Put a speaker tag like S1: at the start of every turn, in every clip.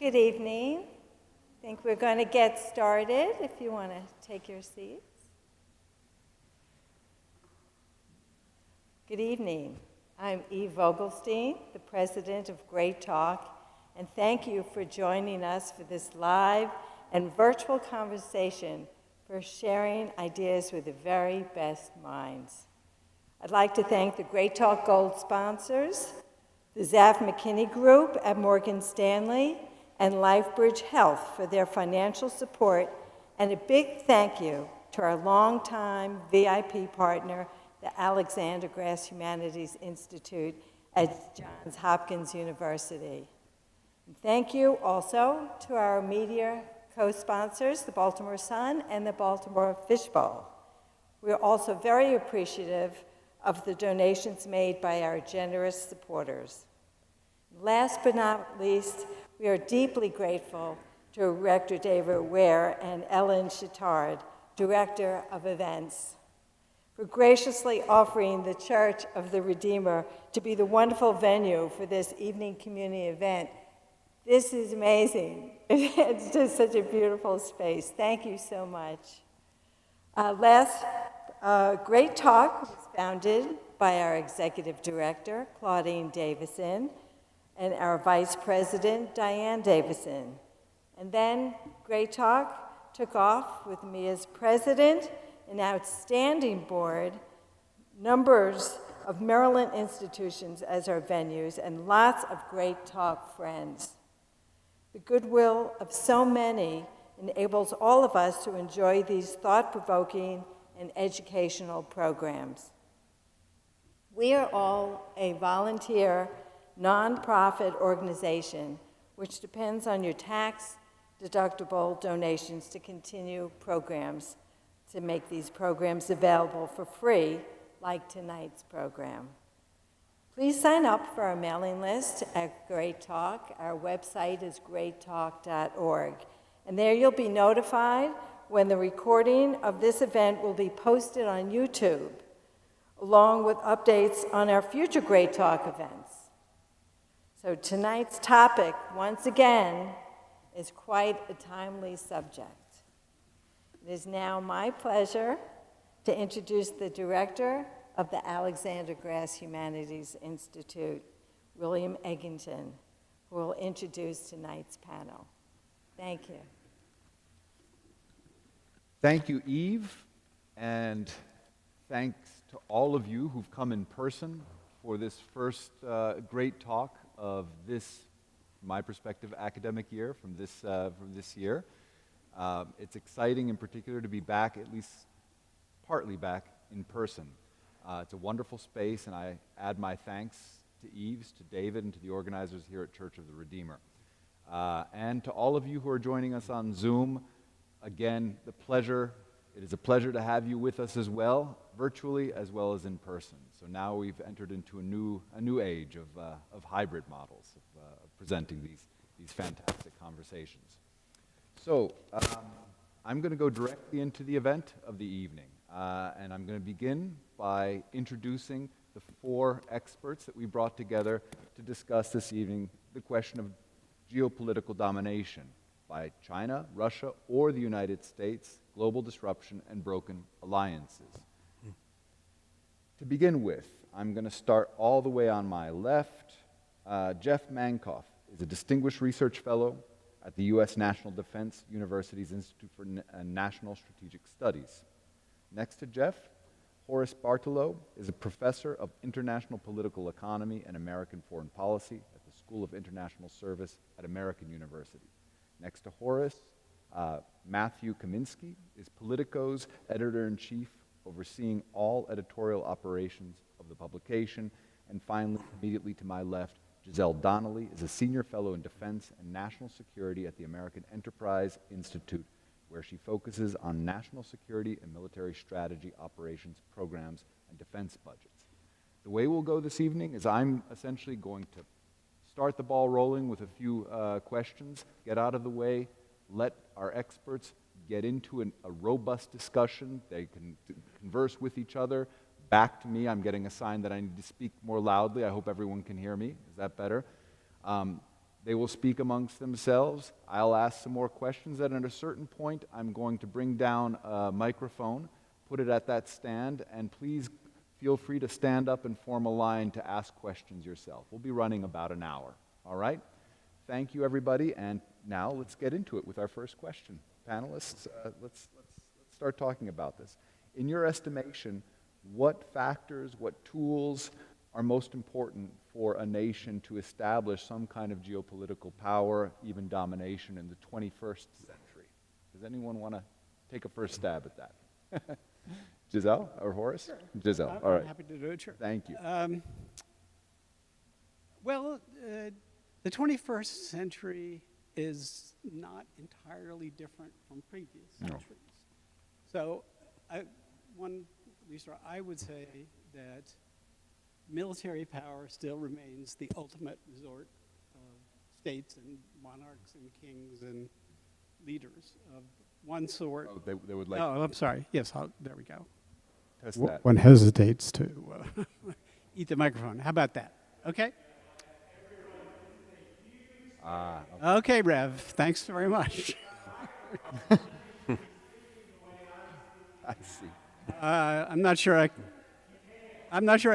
S1: Good evening. I think we're going to get started if you want to take your seats. Good evening. I'm Eve Vogelstein, the president of Great Talk, and thank you for joining us for this live and virtual conversation for sharing ideas with the very best minds. I'd like to thank the Great Talk Gold sponsors, the Zaf McKinney Group at Morgan Stanley, and LifeBridge Health for their financial support, and a big thank you to our longtime VIP partner, the Alexander Grass Humanities Institute at Johns Hopkins University. And thank you also to our media co-sponsors, the Baltimore Sun and the Baltimore Fishbowl. We are also very appreciative of the donations made by our generous supporters. Last but not least, we are deeply grateful to Director David Ware and Ellen Chittard, Director of Events, for graciously offering the Church of the Redeemer to be the wonderful venue for this evening community event. This is amazing. It's just such a beautiful space. Thank you so much. Great Talk was founded by our executive director, Claudine Davison, and our vice president, Diane Davison. And then Great Talk took off with me as president, an outstanding board, numbers of Maryland institutions as our venues, and lots of Great Talk friends. The goodwill of so many enables all of us to enjoy these thought-provoking and educational programs. We are all a volunteer, nonprofit organization which depends on your tax-deductible donations to continue programs, to make these programs available for free, like tonight's program. Please sign up for our mailing list at Great Talk. Our website is greattalk.org. And there you'll be notified when the recording of this event will be posted on YouTube, along with updates on our future Great Talk events. So tonight's topic, once again, is quite a timely subject. It is now my pleasure to introduce the director of the Alexander Grass Humanities Institute, William Eggington, who will introduce tonight's panel. Thank you.
S2: Thank you, Eve, and thanks to all of you who've come in person for this first Great Talk of this, from my perspective, academic year, from this year. It's exciting in particular to be back, at least partly back, in person. It's a wonderful space, and I add my thanks to Eves, to David, and to the organizers here at Church of the Redeemer. And to all of you who are joining us on Zoom, again, it is a pleasure to have you with us as well, virtually as well as in person. So now we've entered into a new age of hybrid models, of presenting these fantastic conversations. So I'm going to go directly into the event of the evening, and I'm going to begin by introducing the four experts that we brought together to discuss this evening the question of geopolitical domination by China, Russia, or the United States, global disruption, and broken alliances. To begin with, I'm going to start all the way on my left. Jeff Mankoff is a distinguished research fellow at the U.S. National Defense University's Institute for National Strategic Studies. Next to Jeff, Horace Bartolo is a professor of international political economy and American foreign policy at the School of International Service at American University. Next to Horace, Matthew Kaminsky is Politico's editor-in-chief, overseeing all editorial operations of the publication. And finally, immediately to my left, Giselle Donnelly is a senior fellow in defense and national security at the American Enterprise Institute, where she focuses on national security and military strategy, operations, programs, and defense budgets. The way we'll go this evening is I'm essentially going to start the ball rolling with a few questions, get out of the way, let our experts get into a robust discussion. They can converse with each other. Back to me, I'm getting a sign that I need to speak more loudly. I hope everyone can hear me. Is that better? They will speak amongst themselves. I'll ask some more questions, and at a certain point, I'm going to bring down a microphone, put it at that stand, and please feel free to stand up and form a line to ask questions yourself. We'll be running about an hour, all right? Thank you, everybody, and now let's get into it with our first question. Panelists, let's start talking about this. In your estimation, what factors, what tools are most important for a nation to establish some kind of geopolitical power, even domination in the 21st century? Does anyone want to take a first stab at that? Giselle or Horace?
S3: Sure.
S2: Giselle, all right.
S3: I'm happy to do it, sure.
S2: Thank you.
S3: Well, the 21st century is not entirely different from previous centuries. So, I would say that military power still remains the ultimate resort of states and monarchs and kings and leaders of one sort.
S2: Oh, they would like
S3: Oh, I'm sorry. Yes, there we go.
S2: to test that.
S3: One hesitates to eat the microphone. How about that? Okay? Okay, Rev. Thanks very much.
S2: I see.
S3: I'm not sure I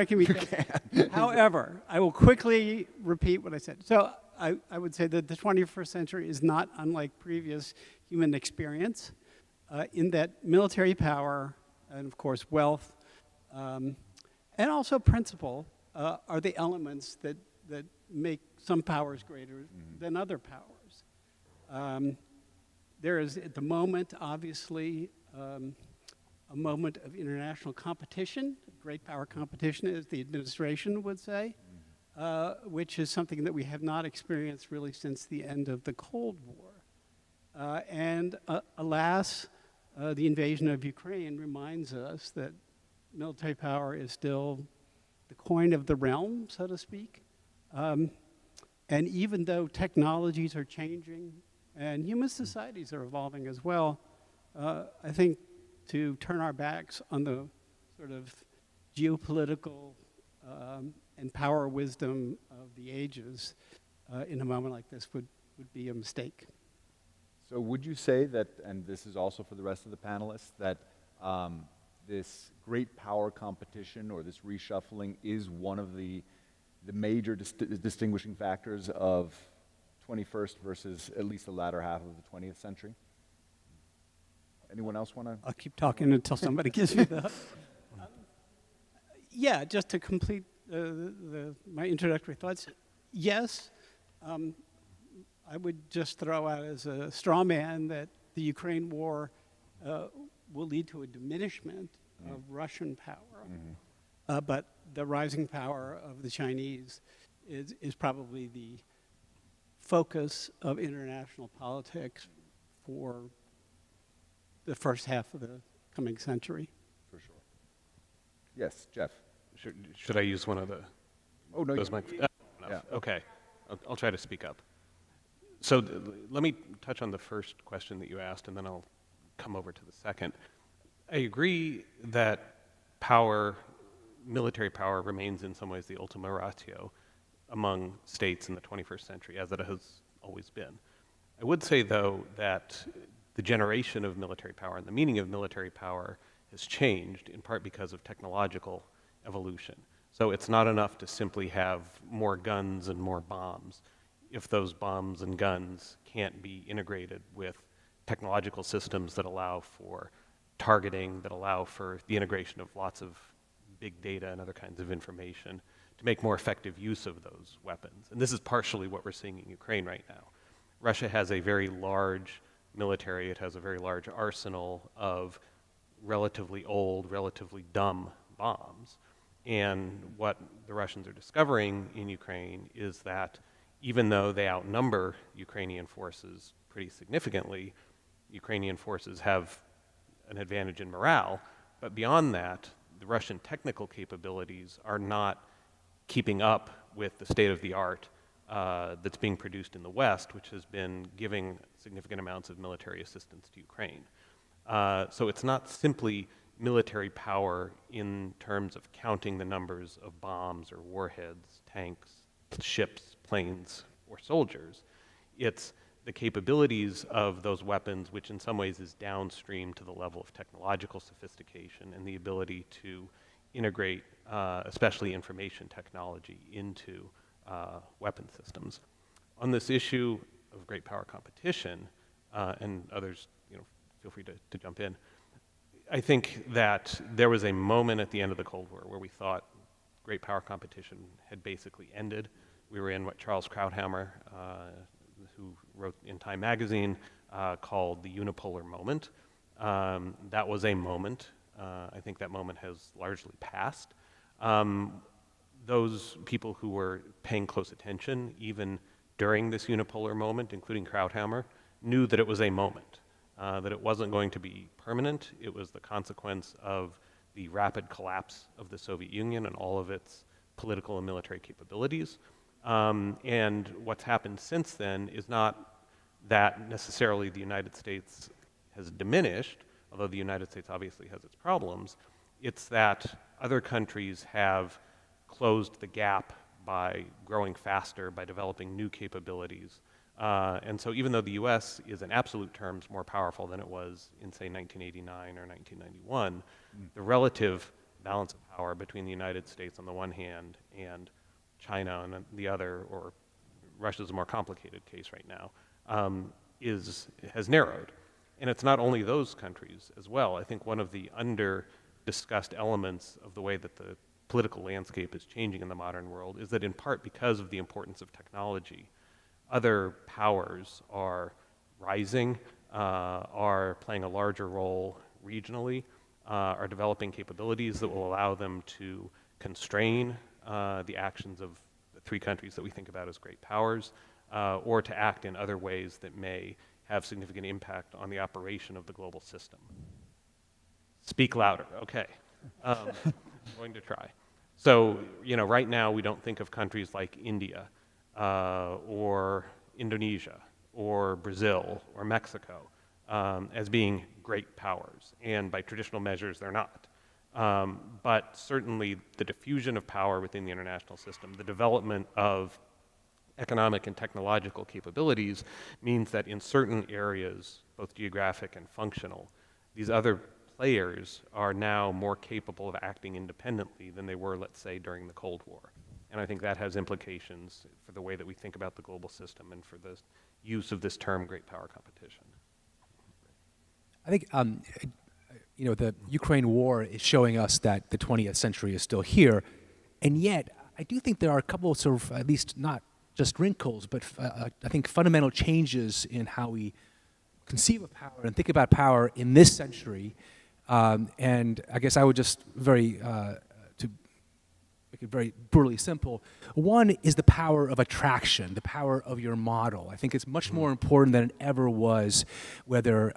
S3: can meet that. However, I will quickly repeat what I said. So I would say that the 21st century is not unlike previous human experience in that military power and, of course, wealth and also principle are the elements that make some powers greater than other powers. There is, at the moment, obviously, a moment of international competition, great power competition, as the administration would say, which is something that we have not experienced really since the end of the Cold War. And alas, the invasion of Ukraine reminds us that military power is still the coin of the realm, so to speak. And even though technologies are changing and human societies are evolving as well, I think to turn our backs on the sort of geopolitical and power wisdom of the ages in a moment like this would be a mistake.
S2: So would you say that, and this is also for the rest of the panelists, that this great power competition or this reshuffling is one of the major distinguishing factors of 21st versus at least the latter half of the 20th century? Anyone else want to?
S3: I'll keep talking until somebody gives me the... Yeah, just to complete my introductory thoughts, yes, I would just throw out as a straw man that the Ukraine war will lead to a diminishment of Russian power, but the rising power of the Chinese is probably the focus of international politics for the first half of the coming century.
S2: For sure. Yes, Jeff.
S4: Should I use one of the?
S2: Oh no.
S4: Those
S2: Yeah.
S4: Okay, I'll try to speak up. So let me touch on the first question that you asked, and then I'll come over to the second. I agree that military power remains in some ways the ultima ratio among states in the 21st century, as it has always been. I would say, though, that the generation of military power and the meaning of military power has changed, in part because of technological evolution. So it's not enough to simply have more guns and more bombs if those bombs and guns can't be integrated with technological systems that allow for targeting, that allow for the integration of lots of big data and other kinds of information to make more effective use of those weapons. And this is partially what we're seeing in Ukraine right now. Russia has a very large military. It has a very large arsenal of relatively old, relatively dumb bombs. And what the Russians are discovering in Ukraine is that even though they outnumber Ukrainian forces pretty significantly, Ukrainian forces have an advantage in morale. But beyond that, the Russian technical capabilities are not keeping up with the state of the art that's being produced in the West, which has been giving significant amounts of military assistance to Ukraine. So it's not simply military power in terms of counting the numbers of bombs or warheads, tanks, ships, planes, or soldiers. It's the capabilities of those weapons, which in some ways is downstream to the level of technological sophistication and the ability to integrate, especially information technology, into weapon systems. On this issue of great power competition, and others, feel free to jump in. I think that there was a moment at the end of the Cold War where we thought great power competition had basically ended. We were in what Charles Krauthammer, who wrote in Time magazine, called the unipolar moment. That was a moment. I think that moment has largely passed. Those people who were paying close attention, even during this unipolar moment, including Krauthammer, knew that it was a moment, that it wasn't going to be permanent. It was the consequence of the rapid collapse of the Soviet Union and all of its political and military capabilities. And what's happened since then is not that necessarily the United States has diminished, although the United States obviously has its problems. It's that other countries have closed the gap by growing faster, by developing new capabilities. And so even though the US is in absolute terms more powerful than it was in, say, 1989 or 1991, the relative balance of power between the United States on the one hand and China on the other, or Russia's a more complicated case right now, has narrowed. And it's not only those countries as well. I think one of the under-discussed elements of the way that the political landscape is changing in the modern world is that in part because of the importance of technology, other powers are rising, are playing a larger role regionally, are developing capabilities that will allow them to constrain the actions of the three countries that we think about as great powers, or to act in other ways that may have significant impact on the operation of the global system. Speak louder, okay. I'm going to try. So, right now we don't think of countries like India, or Indonesia, or Brazil, or Mexico as being great powers, and by traditional measures they're not. But certainly the diffusion of power within the international system, the development of economic and technological capabilities means that in certain areas, both geographic and functional, these other players are now more capable of acting independently than they were, let's say, during the Cold War. And I think that has implications for the way that we think about the global system and for the use of this term, great power competition.
S5: I think, the Ukraine war is showing us that the 20th century is still here. And yet, I do think there are a couple of sort of, at least not just wrinkles, but I think fundamental changes in how we conceive of power and think about power in this century. And I guess I would just to make it very brutally simple, one is the power of attraction, the power of your model. I think it's much more important than it ever was, whether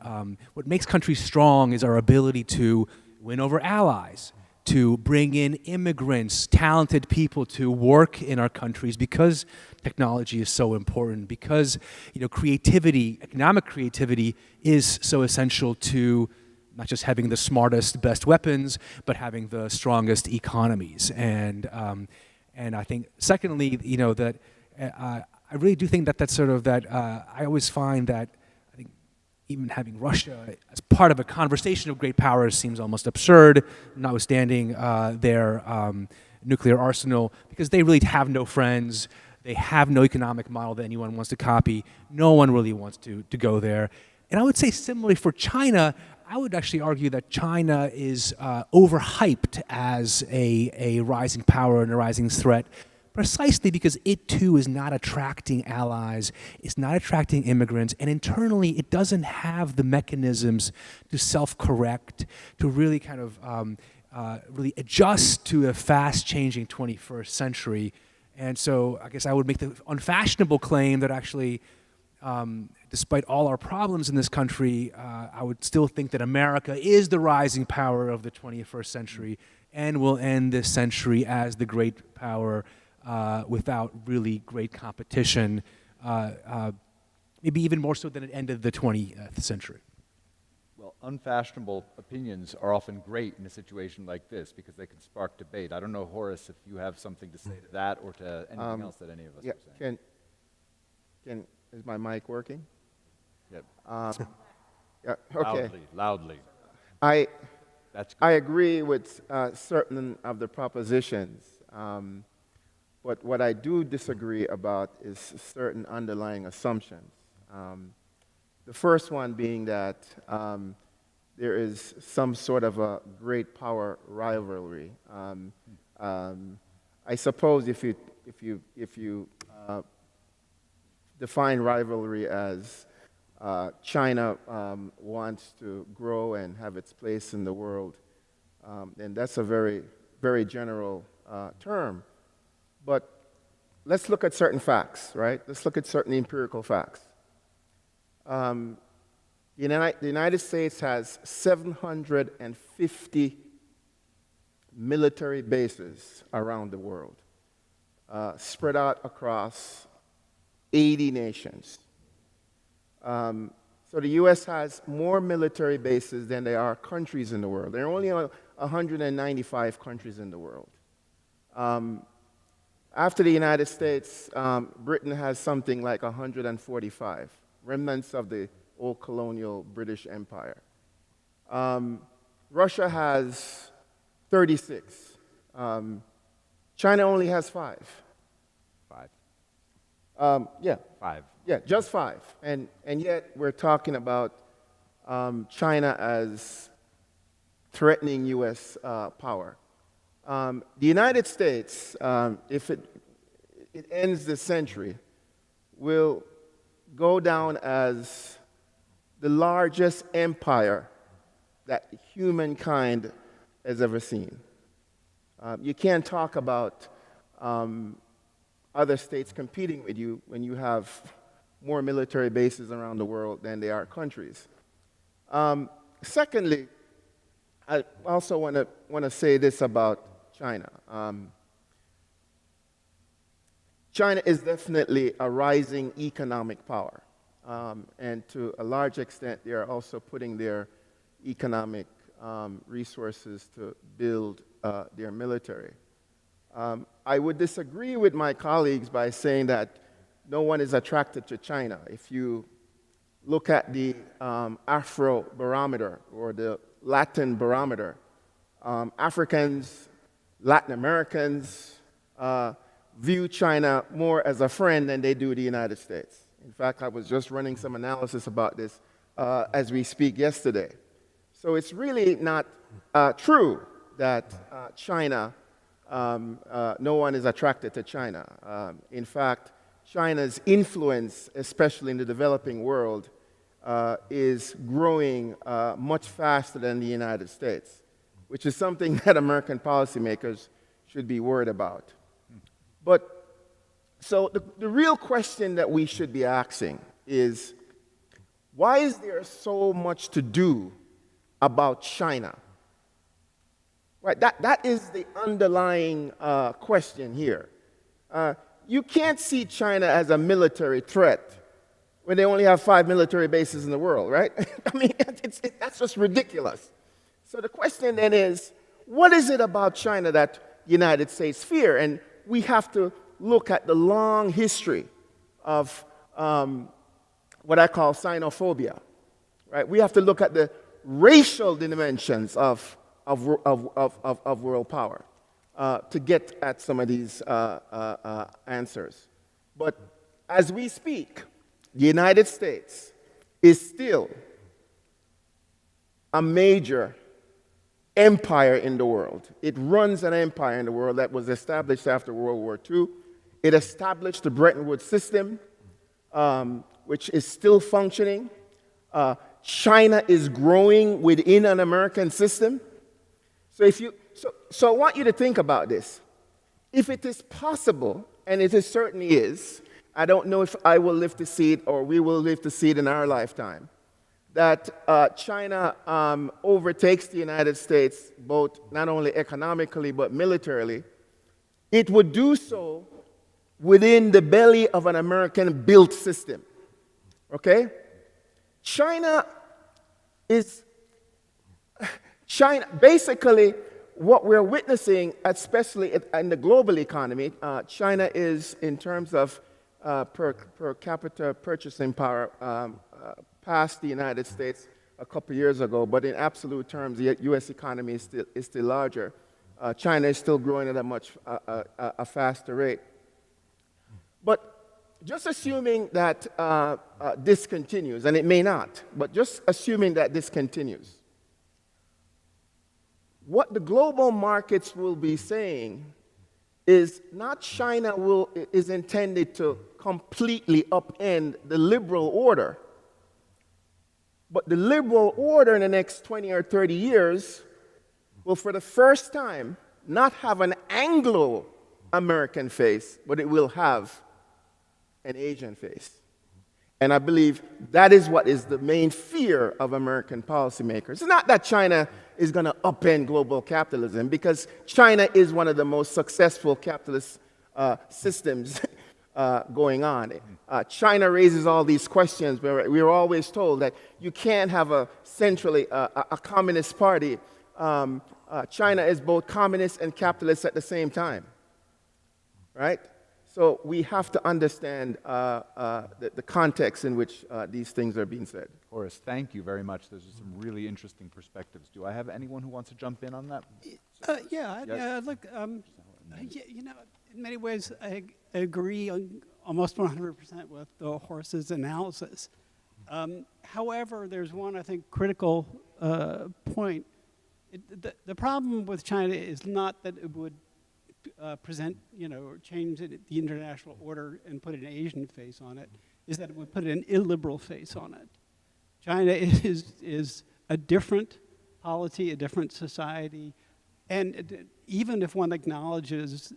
S5: what makes countries strong is our ability to win over allies, to bring in immigrants, talented people to work in our countries because technology is so important, because creativity, economic creativity is so essential to not just having the smartest, best weapons, but having the strongest economies. And I think, secondly, that I really do think that that's sort of that. I always find that I think even having Russia as part of a conversation of great powers seems almost absurd, notwithstanding their nuclear arsenal, because they really have no friends. They have no economic model that anyone wants to copy. No one really wants to go there. And I would say similarly for China, I would actually argue that China is overhyped as a rising power and a rising threat, precisely because it too is not attracting allies, it's not attracting immigrants, and internally it doesn't have the mechanisms to self-correct, to really kind of really adjust to a fast-changing 21st century. And so I guess I would make the unfashionable claim that actually, despite all our problems in this country, I would still think that America is the rising power of the 21st century and will end this century as the great power without really great competition, maybe even more so than it ended the 20th century.
S2: Well, unfashionable opinions are often great in a situation like this because they can spark debate. I don't know, Horace, if you have something to say to that or to anything else that any of us are saying.
S6: Is my mic working?
S2: Yep.
S6: Yeah, okay.
S2: Loudly.
S6: I
S2: That's good.
S6: I agree with certain of the propositions, but what I do disagree about is certain underlying assumptions. The first one being that there is some sort of a great power rivalry. I suppose if you define rivalry as China wants to grow and have its place in the world, and that's a very, very general term. But let's look at certain facts, right? Let's look at certain empirical facts. The United States has 750 military bases around the world, spread out across 80 nations. So the U.S. has more military bases than there are countries in the world. There are only 195 countries in the world. After the United States, Britain has something like 145, remnants of the old colonial British Empire. Russia has 36. China only has 5.
S2: 5.
S6: Yeah.
S2: 5.
S6: Yeah, just 5. And yet we're talking about China as threatening U.S. power. The United States, if it ends this century, will go down as the largest empire that humankind has ever seen. You can't talk about other states competing with you when you have more military bases around the world than there are countries. Secondly, I also want to say this about China. China is definitely a rising economic power, and to a large extent, they are also putting their economic resources to build their military. I would disagree with my colleagues by saying that no one is attracted to China. If you look at the Afro barometer or the Latin barometer, Africans, Latin Americans view China more as a friend than they do the United States. In fact, I was just running some analysis about this as we speak yesterday. So it's really not true that China, no one is attracted to China. In fact, China's influence, especially in the developing world, is growing much faster than the United States, which is something that American policymakers should be worried about. But so the real question that we should be asking is, why is there so much to do about China? Right, that is the underlying question here. You can't see China as a military threat when they only have 5 military bases in the world, right? I mean, that's just ridiculous. So the question then is, what is it about China that the United States fear? And we have to look at the long history of what I call xenophobia, right? We have to look at the racial dimensions of world power to get at some of these answers. But as we speak, the United States is still a major empire in the world. It runs an empire in the world that was established after World War II. It established the Bretton Woods system, which is still functioning. China is growing within an American system. So I want you to think about this. If it is possible, and it certainly is, I don't know if I will live to see it or we will live to see it in our lifetime, that China overtakes the United States, both not only economically but militarily, it would do so within the belly of an American-built system. Okay? China, basically, what we're witnessing, especially in the global economy, China is, in terms of per capita purchasing power passed the United States a couple years ago, but in absolute terms, the U.S. economy is still larger. China is still growing at a much a faster rate. But just assuming that this continues, and it may not, but just assuming that this continues, what the global markets will be saying is not China is intended to completely upend the liberal order, but the liberal order in the next 20 or 30 years will, for the first time, not have an Anglo-American face, but it will have an Asian face. And I believe that is what is the main fear of American policymakers. It's not that China is going to upend global capitalism, because China is one of the most successful capitalist systems going on. China raises all these questions where we are always told that you can't have a communist party. China is both communist and capitalist at the same time, right? So we have to understand the context in which these things are being said.
S2: Horace, thank you very much. Those are some really interesting perspectives. Do I have anyone who wants to jump in on that?
S3: Look, in many ways, I agree almost 100% with Horace's analysis. However, there's one, I think, critical point. The problem with China is not that it would present, or change the international order and put an Asian face on it, is that it would put an illiberal face on it. China is a different polity, a different society, and even if one acknowledges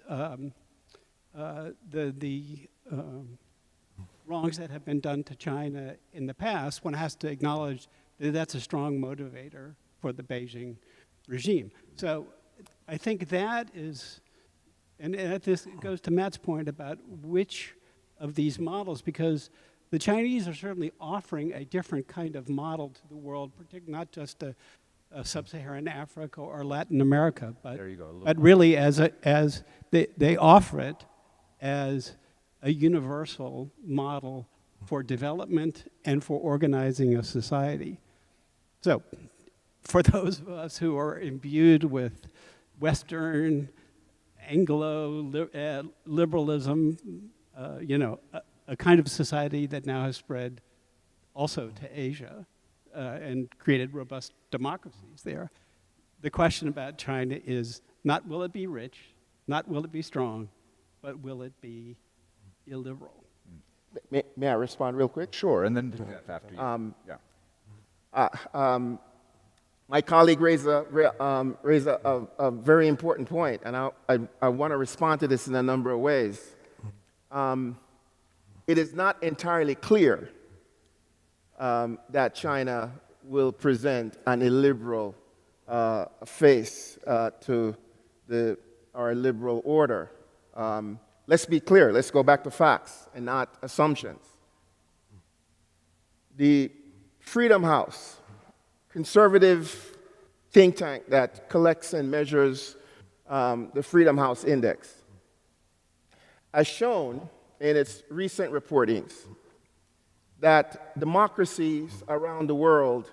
S3: the wrongs that have been done to China in the past, one has to acknowledge that that's a strong motivator for the Beijing regime. So I think that is, and this goes to Matt's point about which of these models, because the Chinese are certainly offering a different kind of model to the world, particularly not just a sub-Saharan Africa or Latin America, but, really as they offer it as a universal model for development and for organizing a society. So for those of us who are imbued with Western Anglo-liberalism, a kind of society that now has spread also to Asia and created robust democracies there. The question about China is not will it be rich, not will it be strong, but will it be illiberal?
S6: May I respond real quick?
S2: Sure, and then after you.
S6: My colleague raised a very important point, and I want to respond to this in a number of ways. It is not entirely clear that China will present an illiberal face to our liberal order. Let's be clear. Let's go back to facts and not assumptions. The Freedom House, conservative think tank that collects and measures the Freedom House Index, has shown in its recent reportings that democracies around the world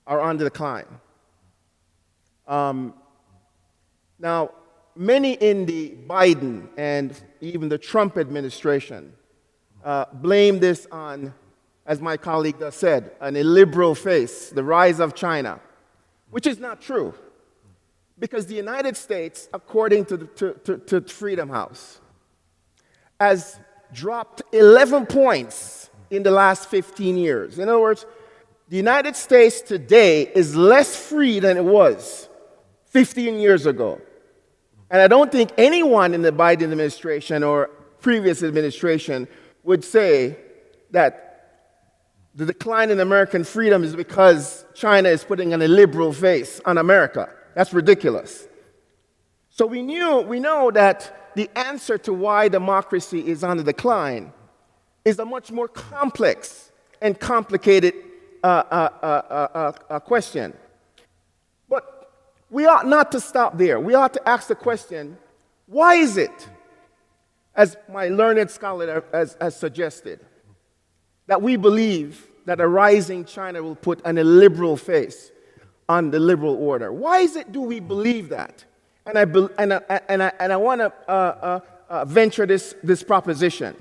S6: are on decline. Now, many in the Biden and even the Trump administration blame this on, as my colleague just said, an illiberal face, the rise of China, which is not true. Because the United States, according to Freedom House, has dropped 11 points in the last 15 years. In other words, the United States today is less free than it was 15 years ago. And I don't think anyone in the Biden administration or previous administration would say that the decline in American freedom is because China is putting an illiberal face on America. That's ridiculous. So we know that the answer to why democracy is on the decline is a much more complex and complicated question. But we ought not to stop there. We ought to ask the question, why is it? as my learned scholar has suggested, that we believe that a rising China will put an illiberal face on the liberal order. Why do we believe that? And I want to venture this proposition.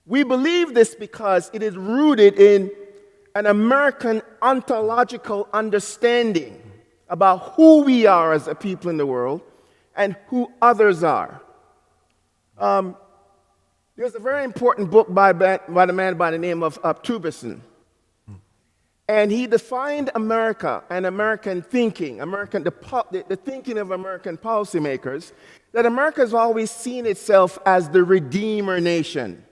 S6: We believe this because it is rooted in an American ontological understanding about who we are as a people in the world and who others are. There's a very important book by the man by the name of Tubison. And he defined America and American thinking, the thinking of American policymakers, that America has always seen itself as the redeemer nation.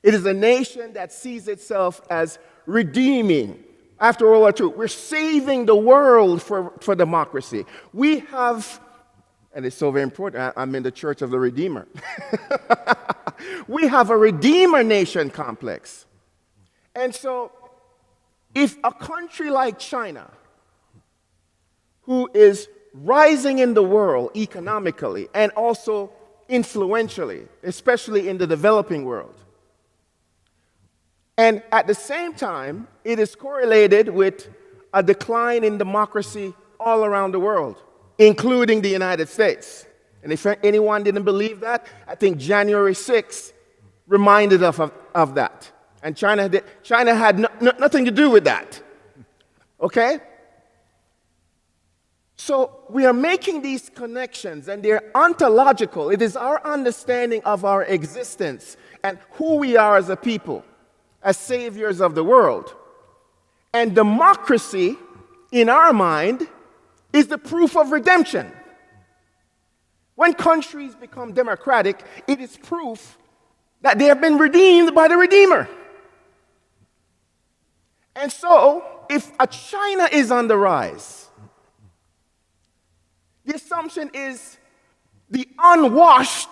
S6: It is a nation that sees itself as redeeming. After World War II, we're saving the world for democracy. We have, and it's so very important, I'm in the Church of the Redeemer. We have a redeemer nation complex. And so, if a country like China, who is rising in the world economically and also influentially, especially in the developing world, and at the same time, it is correlated with a decline in democracy all around the world, including the United States. And if anyone didn't believe that, I think January 6th reminded us of that. And China had nothing to do with that. Okay? So we are making these connections, and they're ontological. It is our understanding of our existence and who we are as a people, as saviors of the world. And democracy, in our mind, is the proof of redemption. When countries become democratic, it is proof that they have been redeemed by the Redeemer. And so, if a China is on the rise, the assumption is the unwashed,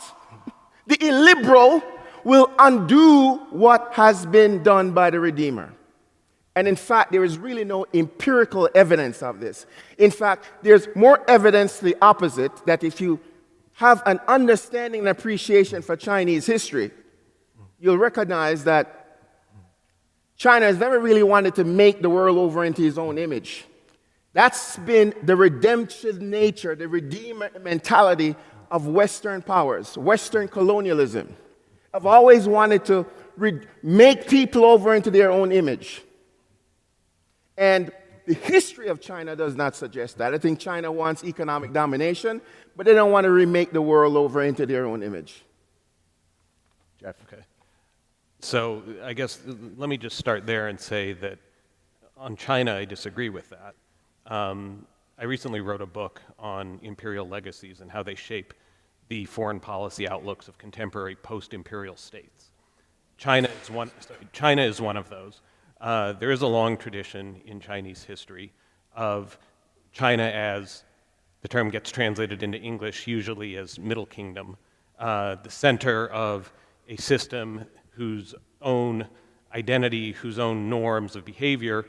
S6: the illiberal, will undo what has been done by the Redeemer. And in fact, there is really no empirical evidence of this. In fact, there's more evidence to the opposite, that if you have an understanding and appreciation for Chinese history, you'll recognize that China has never really wanted to make the world over into his own image. That's been the redemption nature, the redeemer mentality of Western powers, Western colonialism. I've always wanted to make people over into their own image. And the history of China does not suggest that. I think China wants economic domination, but they don't want to remake the world over into their own image.
S2: Jeff.
S4: Okay. So I guess let me just start there and say that on China, I disagree with that. I recently wrote a book on imperial legacies and how they shape the foreign policy outlooks of contemporary post-imperial states. China is one of those. There is a long tradition in Chinese history of China as, the term gets translated into English usually as Middle Kingdom, the center of a system whose own identity, whose own norms of behavior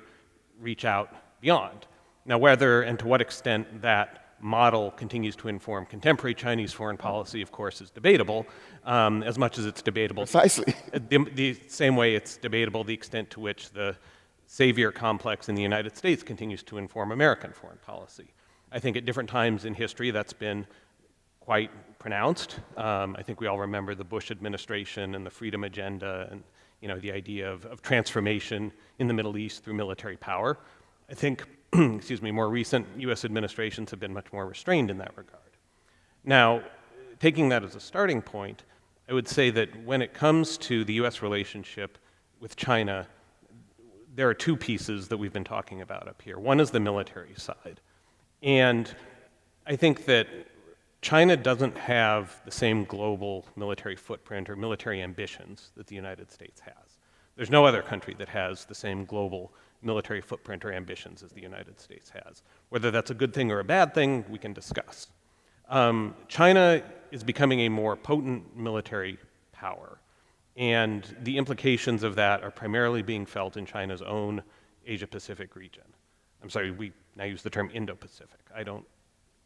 S4: reach out beyond. Now, whether and to what extent that model continues to inform contemporary Chinese foreign policy, of course, is debatable, as much as it's debatable.
S6: Precisely.
S4: The same way it's debatable the extent to which the savior complex in the United States continues to inform American foreign policy. I think at different times in history that's been quite pronounced. I think we all remember the Bush administration and the Freedom Agenda and the idea of transformation in the Middle East through military power. I think, more recent U.S. administrations have been much more restrained in that regard. Now, taking that as a starting point, I would say that when it comes to the U.S. relationship with China, there are two pieces that we've been talking about up here. One is the military side. And I think that China doesn't have the same global military footprint or military ambitions that the United States has. There's no other country that has the same global military footprint or ambitions as the United States has. Whether that's a good thing or a bad thing, we can discuss. China is becoming a more potent military power, and the implications of that are primarily being felt in China's own Asia-Pacific region. I'm sorry, we now use the term Indo-Pacific. I don't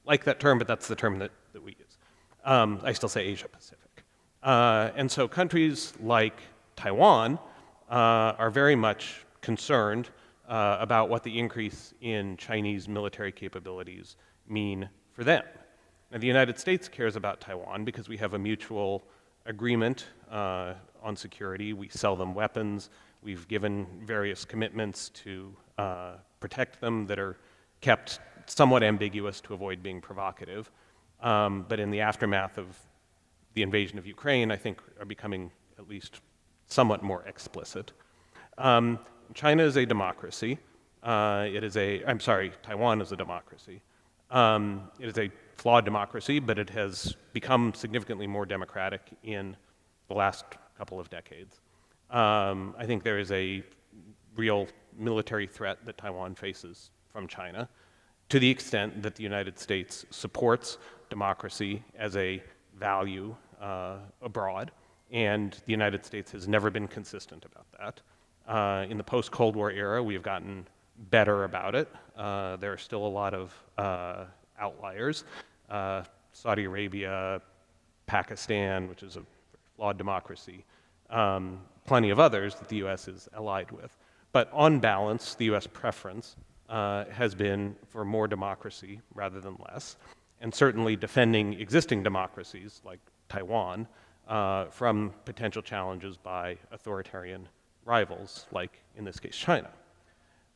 S4: like that term, but that's the term that we use. I still say Asia-Pacific. And so countries like Taiwan are very much concerned about what the increase in Chinese military capabilities mean for them. Now, the United States cares about Taiwan because we have a mutual agreement on security. We sell them weapons. We've given various commitments to protect them that are kept somewhat ambiguous to avoid being provocative. But in the aftermath of the invasion of Ukraine, I think are becoming at least somewhat more explicit. China is a democracy. Taiwan is a democracy. It is a flawed democracy, but it has become significantly more democratic in the last couple of decades. I think there is a real military threat that Taiwan faces from China, to the extent that the United States supports democracy as a value abroad, and the United States has never been consistent about that. In the post-Cold War era, we have gotten better about it. There are still a lot of outliers. Saudi Arabia, Pakistan, which is a flawed democracy, plenty of others that the U.S. is allied with. But on balance, the U.S. preference has been for more democracy rather than less, and certainly defending existing democracies like Taiwan from potential challenges by authoritarian rivals, like in this case China.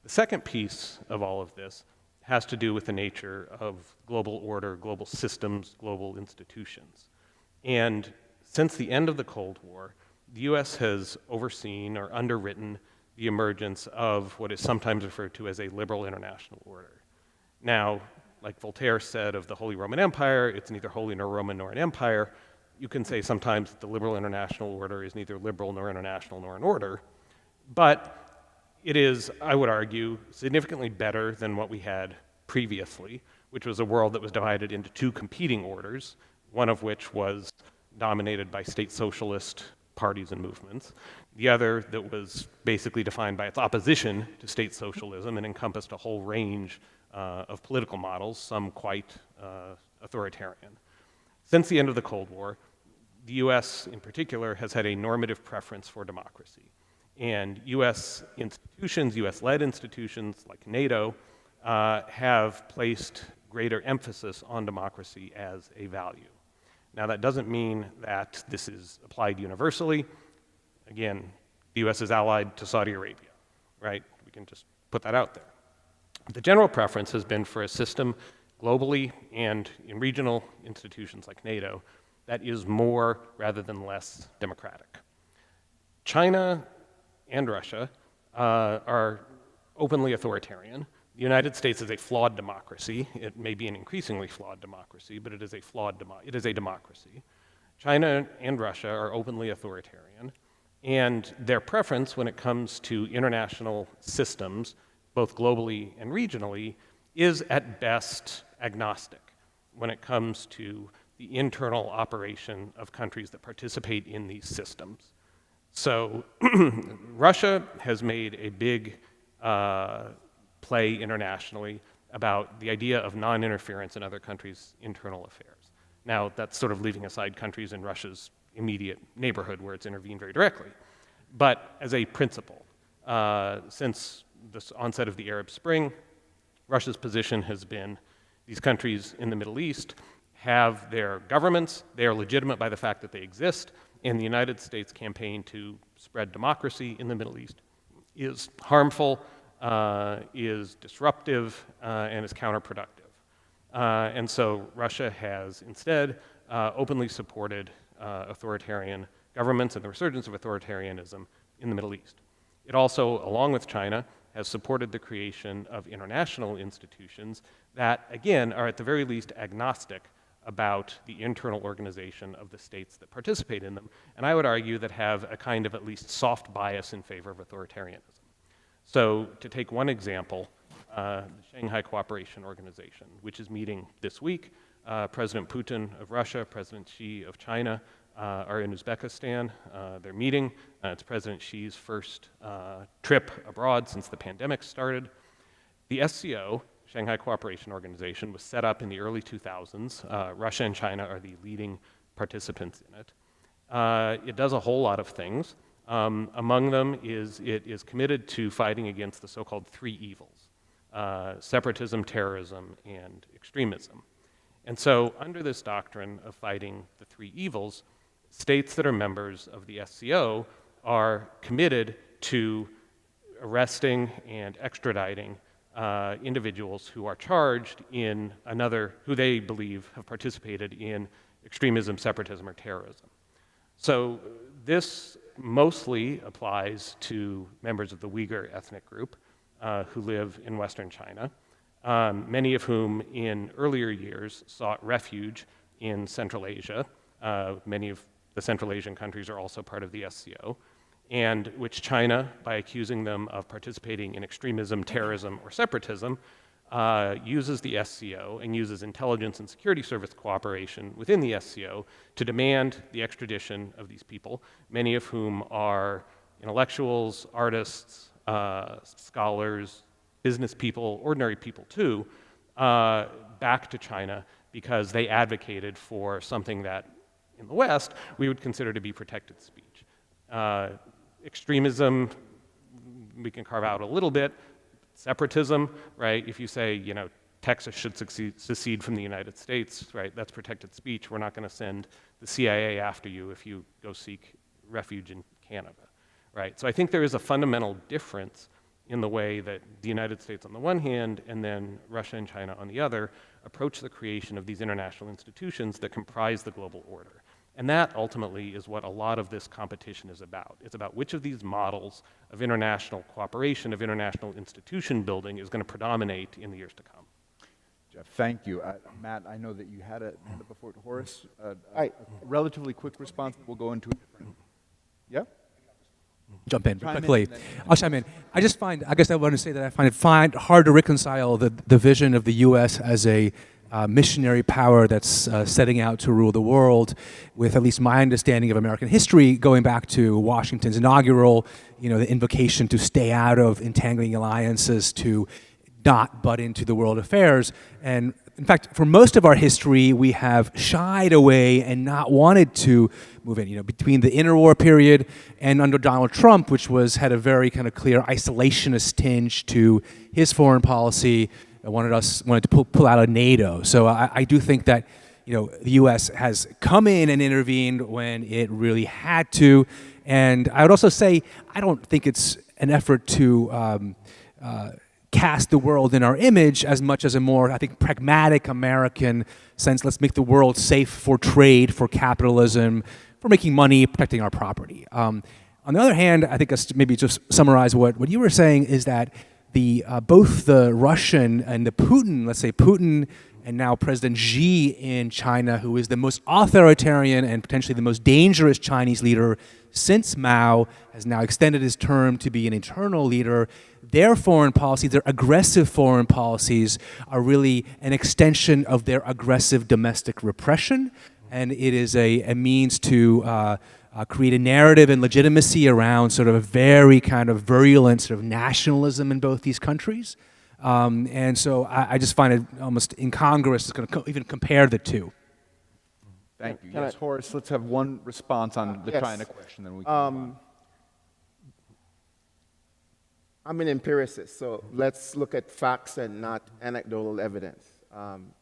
S4: The second piece of all of this has to do with the nature of global order, global systems, global institutions. And since the end of the Cold War, the US has overseen or underwritten the emergence of what is sometimes referred to as a liberal international order. Now, like Voltaire said of the Holy Roman Empire, it's neither holy nor Roman nor an empire. You can say sometimes that the liberal international order is neither liberal nor international nor an order, but it is, I would argue, significantly better than what we had previously, which was a world that was divided into two competing orders, one of which was dominated by state socialist parties and movements, the other that was basically defined by its opposition to state socialism and encompassed a whole range of political models, some quite authoritarian. Since the end of the Cold War, the US in particular has had a normative preference for democracy. And US institutions, US-led institutions like Nato, have placed greater emphasis on democracy as a value. Now, that doesn't mean that this is applied universally. Again, the US is allied to Saudi Arabia, right? We can just put that out there. The general preference has been for a system globally and in regional institutions like NATO that is more rather than less democratic. China and Russia are openly authoritarian. The United States is a flawed democracy. It may be an increasingly flawed democracy, but it is a democracy. China and Russia are openly authoritarian, and their preference when it comes to international systems, both globally and regionally, is at best agnostic when it comes to the internal operation of countries that participate in these systems. So Russia has made a big play internationally about the idea of non-interference in other countries' internal affairs. Now, that's sort of leaving aside countries in Russia's immediate neighborhood where it's intervened very directly. But as a principle, since the onset of the Arab Spring, Russia's position has been these countries in the Middle East have their governments, they are legitimate by the fact that they exist, and the United States campaign to spread democracy in the Middle East is harmful, is disruptive, and is counterproductive. And so Russia has instead openly supported authoritarian governments and the resurgence of authoritarianism in the Middle East. It also, along with China, has supported the creation of international institutions that, again, are at the very least agnostic about the internal organization of the states that participate in them, and I would argue that have a kind of at least soft bias in favor of authoritarianism. So to take one example, the Shanghai Cooperation Organization, which is meeting this week, President Putin of Russia, President Xi of China are in Uzbekistan. They're meeting. It's President Xi's first trip abroad since the pandemic started. The SCO, Shanghai Cooperation Organization, was set up in the early 2000s. Russia and China are the leading participants in it. It does a whole lot of things. Among them is it is committed to fighting against the so-called three evils: separatism, terrorism, and extremism. And so under this doctrine of fighting the three evils, states that are members of the SCO are committed to arresting and extraditing individuals who are charged in who they believe have participated in extremism, separatism, or terrorism. So this mostly applies to members of the Uyghur ethnic group who live in Western China, many of whom in earlier years sought refuge in Central Asia. Many of the Central Asian countries are also part of the SCO, and which China, by accusing them of participating in extremism, terrorism, or separatism, uses the SCO and uses intelligence and security service cooperation within the SCO to demand the extradition of these people, many of whom are intellectuals, artists, scholars, business people, ordinary people too, back to China because they advocated for something that in the West we would consider to be protected speech. Extremism, we can carve out a little bit. Separatism, right? If you say, you know, Texas should secede from the United States, right? That's protected speech. We're not going to send the CIA after you if you go seek refuge in Canada, right? So I think there is a fundamental difference in the way that the United States on the one hand and then Russia and China on the other approach the creation of these international institutions that comprise the global order. And that ultimately is what a lot of this competition is about. It's about which of these models of international cooperation, of international institution building is going to predominate in the years to come.
S2: Jeff, thank you. Matt, I know that you had a hand up before. Horace, a relatively quick response. We'll go into a different. Yeah?
S5: Jump in
S2: Chime in
S5: quickly.
S2: and then-
S5: I'll chime in. I guess I want to say that I find it hard to reconcile the vision of the U.S. as a missionary power that's setting out to rule the world, with at least my understanding of American history going back to Washington's inaugural, the invocation to stay out of entangling alliances, to not butt into the world affairs. And in fact, for most of our history, we have shied away and not wanted to move in. Between the interwar period and under Donald Trump, which had a very kind of clear isolationist tinge to his foreign policy, wanted to pull out of NATO. So I do think that the U.S. has come in and intervened when it really had to. And I would also say I don't think it's an effort to cast the world in our image as much as a more, I think, pragmatic American sense. Let's make the world safe for trade, for capitalism, for making money, protecting our property. On the other hand, I think maybe just summarize what you were saying is that both the Russian and the Putin, let's say Putin and now President Xi in China, who is the most authoritarian and potentially the most dangerous Chinese leader since Mao, has now extended his term to be an eternal leader. Their foreign policy, their aggressive foreign policies, are really an extension of their aggressive domestic repression, and it is a means to create a narrative and legitimacy around sort of a very kind of virulent sort of nationalism in both these countries. And so I just find it almost incongruous to kind of even compare the two.
S2: Thank you. Yes, Horace, let's have one response on the China question, then we can move on.
S6: I'm an empiricist, so let's look at facts and not anecdotal evidence.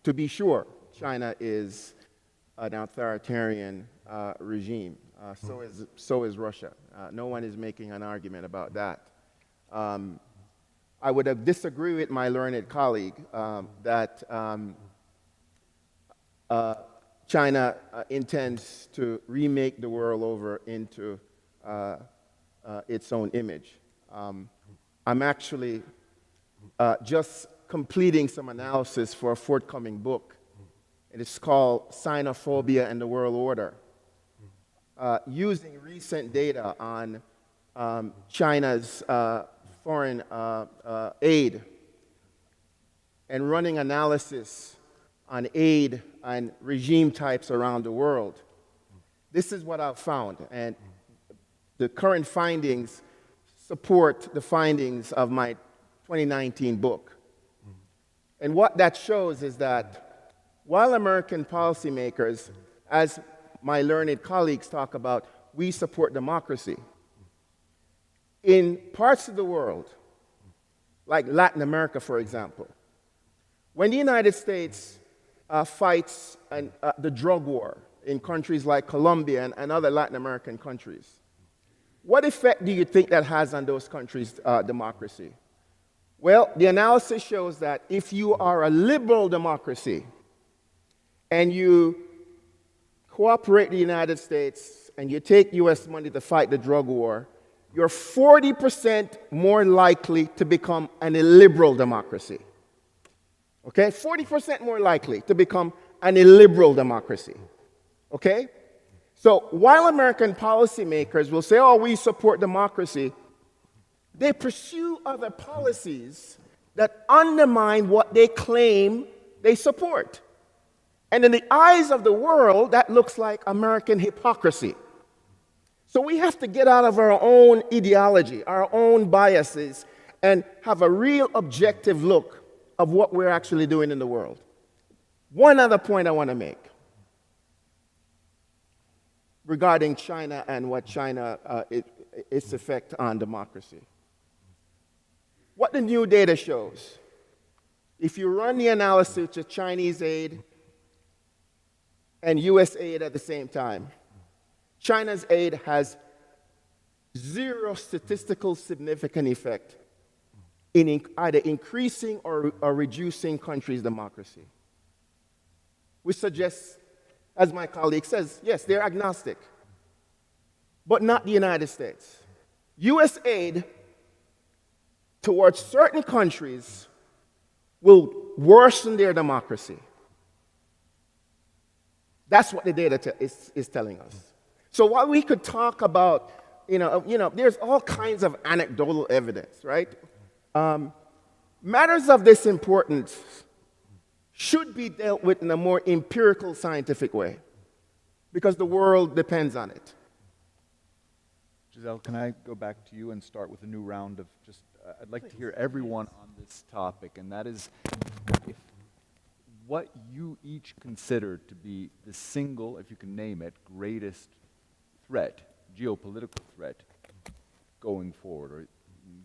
S6: To be sure, China is an authoritarian regime. So is Russia. No one is making an argument about that. I would have disagreed with my learned colleague that China intends to remake the world over into its own image. I'm actually just completing some analysis for a forthcoming book. It is called Sinophobia and the World Order, using recent data on China's foreign aid and running analysis on aid and regime types around the world. This is what I've found, and the current findings support the findings of my 2019 book. And what that shows is that while American policymakers, as my learned colleagues talk about, we support democracy. In parts of the world, like Latin America, for example, when the United States fights the drug war in countries like Colombia and other Latin American countries, what effect do you think that has on those countries' democracy? Well, the analysis shows that if you are a liberal democracy and you cooperate with the United States and you take U.S. money to fight the drug war, you're 40% more likely to become an illiberal democracy. Okay? 40% more likely to become an illiberal democracy. Okay? So while American policymakers will say, oh, we support democracy, they pursue other policies that undermine what they claim they support. And in the eyes of the world, that looks like American hypocrisy. So we have to get out of our own ideology, our own biases, and have a real objective look of what we're actually doing in the world. One other point I want to make regarding China and what China, its effect on democracy. What the new data shows, if you run the analysis of Chinese aid and US aid at the same time, China's aid has zero statistical significant effect in either increasing or reducing countries' democracy. Which suggests, as my colleague says, yes, they're agnostic, but not the United States. US aid towards certain countries will worsen their democracy. That's what the data is telling us. So while we could talk about, there's all kinds of anecdotal evidence, right? Matters of this importance should be dealt with in a more empirical, scientific way, because the world depends on it.
S2: Giselle, can I go back to you and start with a new round of just, I'd like to hear everyone on this topic, and that is what you each consider to be the single, if you can name it, greatest threat, geopolitical threat, going forward, or you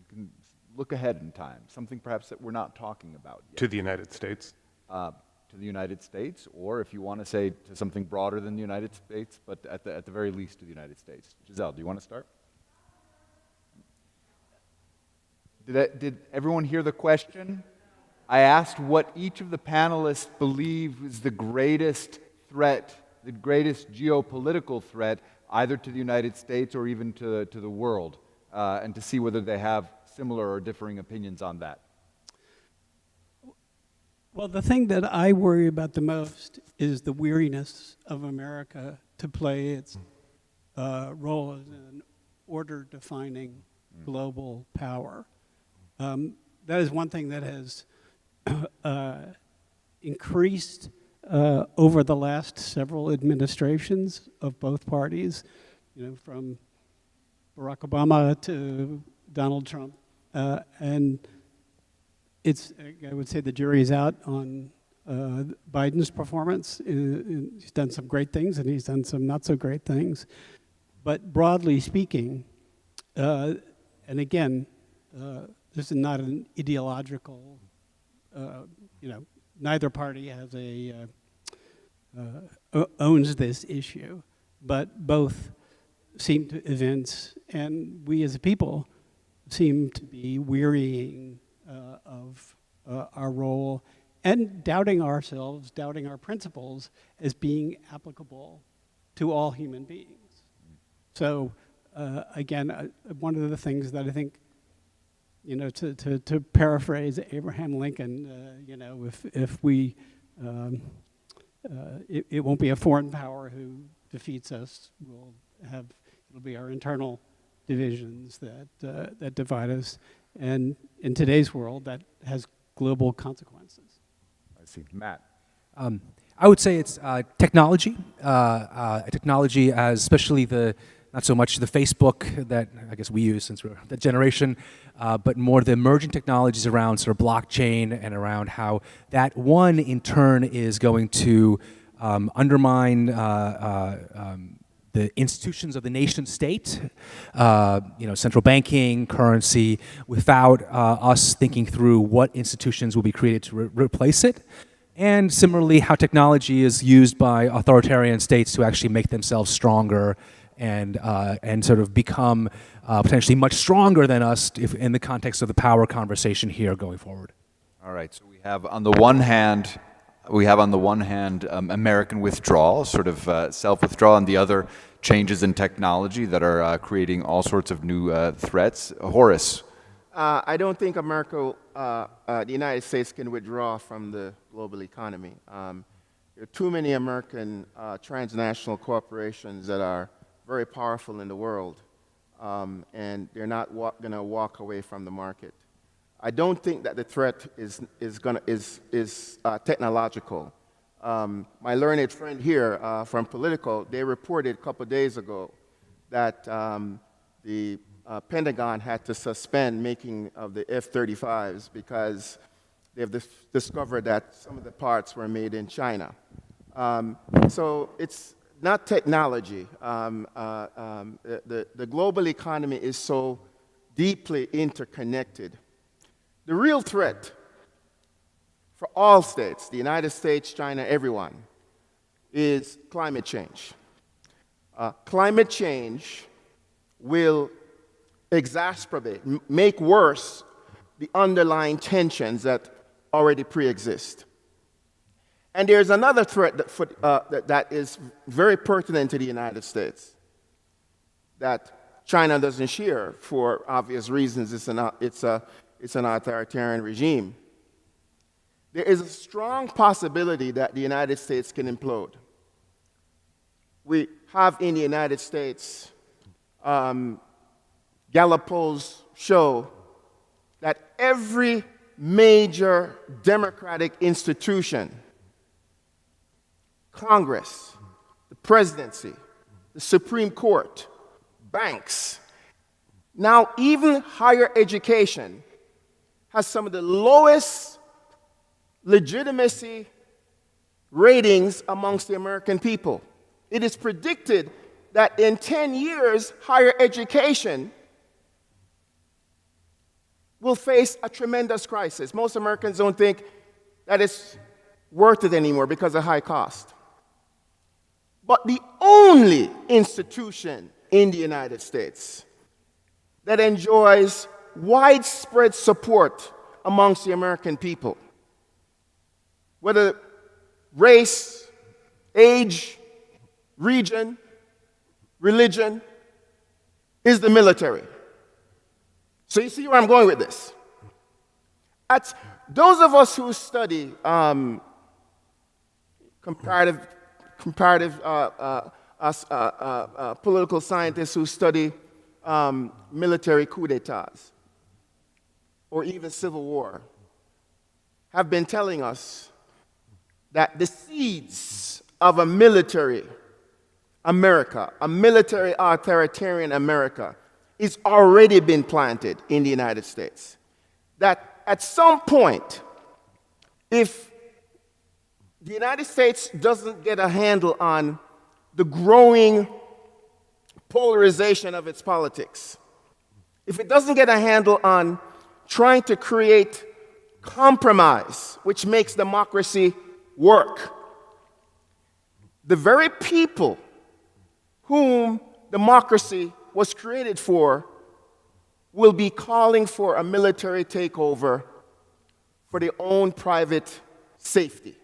S2: can look ahead in time, something perhaps that we're not talking about yet.
S4: To the United States?
S2: To the United States, or if you want to say to something broader than the United States, but at the very least to the United States. Giselle, do you want to start? Did everyone hear the question? I asked what each of the panelists believe is the greatest threat, the greatest geopolitical threat, either to the United States or even to the world, and to see whether they have similar or differing opinions on that.
S3: Well, the thing that I worry about the most is the weariness of America to play its role as an order-defining global power. That is one thing that has increased over the last several administrations of both parties, from Barack Obama to Donald Trump, and I would say the jury is out on Biden's performance. He's done some great things and he's done some not so great things. But broadly speaking, and again, this is not an ideological, neither party has owns this issue, but both seem to evince, and we as a people seem to be wearying of our role and doubting ourselves, doubting our principles as being applicable to all human beings. So again, one of the things that I think, to paraphrase Abraham Lincoln, if we, it won't be a foreign power who defeats us. It'll be our internal divisions that divide us. And in today's world, that has global consequences.
S2: I see. Matt.
S5: I would say it's technology. Technology, as especially not so much the Facebook that I guess we use since we're that generation, but more the emerging technologies around sort of blockchain and around how that one in turn is going to undermine the institutions of the nation state, central banking, currency, without us thinking through what institutions will be created to replace it. And similarly, how technology is used by authoritarian states to actually make themselves stronger and sort of become potentially much stronger than us in the context of the power conversation here going forward.
S2: All right, so we have on the one hand, American withdrawal, sort of self-withdrawal, and the other changes in technology that are creating all sorts of new threats. Horace.
S6: I don't think the United States can withdraw from the global economy. There are too many American transnational corporations that are very powerful in the world, and they're not going to walk away from the market. I don't think that the threat is technological. My learned friend here from Politico, they reported a couple of days ago that the Pentagon had to suspend making of the F-35s because they've discovered that some of the parts were made in China. So it's not technology. The global economy is so deeply interconnected. The real threat for all states, the United States, China, everyone, is climate change. Climate change will exacerbate, make worse the underlying tensions that already pre-exist. And there's another threat that is very pertinent to the United States that China doesn't share for obvious reasons. It's an authoritarian regime. There is a strong possibility that the United States can implode. We have in the United States, Gallup polls show that every major democratic institution, Congress, the presidency, the Supreme Court, banks, now even higher education, has some of the lowest legitimacy ratings amongst the American people. It is predicted that in 10 years, higher education will face a tremendous crisis. Most Americans don't think that it's worth it anymore because of high cost. But the only institution in the United States that enjoys widespread support amongst the American people, whether race, age, region, religion, is the military. So you see where I'm going with this? Those of us who study comparative political scientists who study military coups d'etats or even civil war have been telling us that the seeds of a military America, a military authoritarian America, is already been planted in the United States. That at some point, if the United States doesn't get a handle on the growing polarization of its politics, if it doesn't get a handle on trying to create compromise, which makes democracy work, the very people whom democracy was created for will be calling for a military takeover for their own private safety.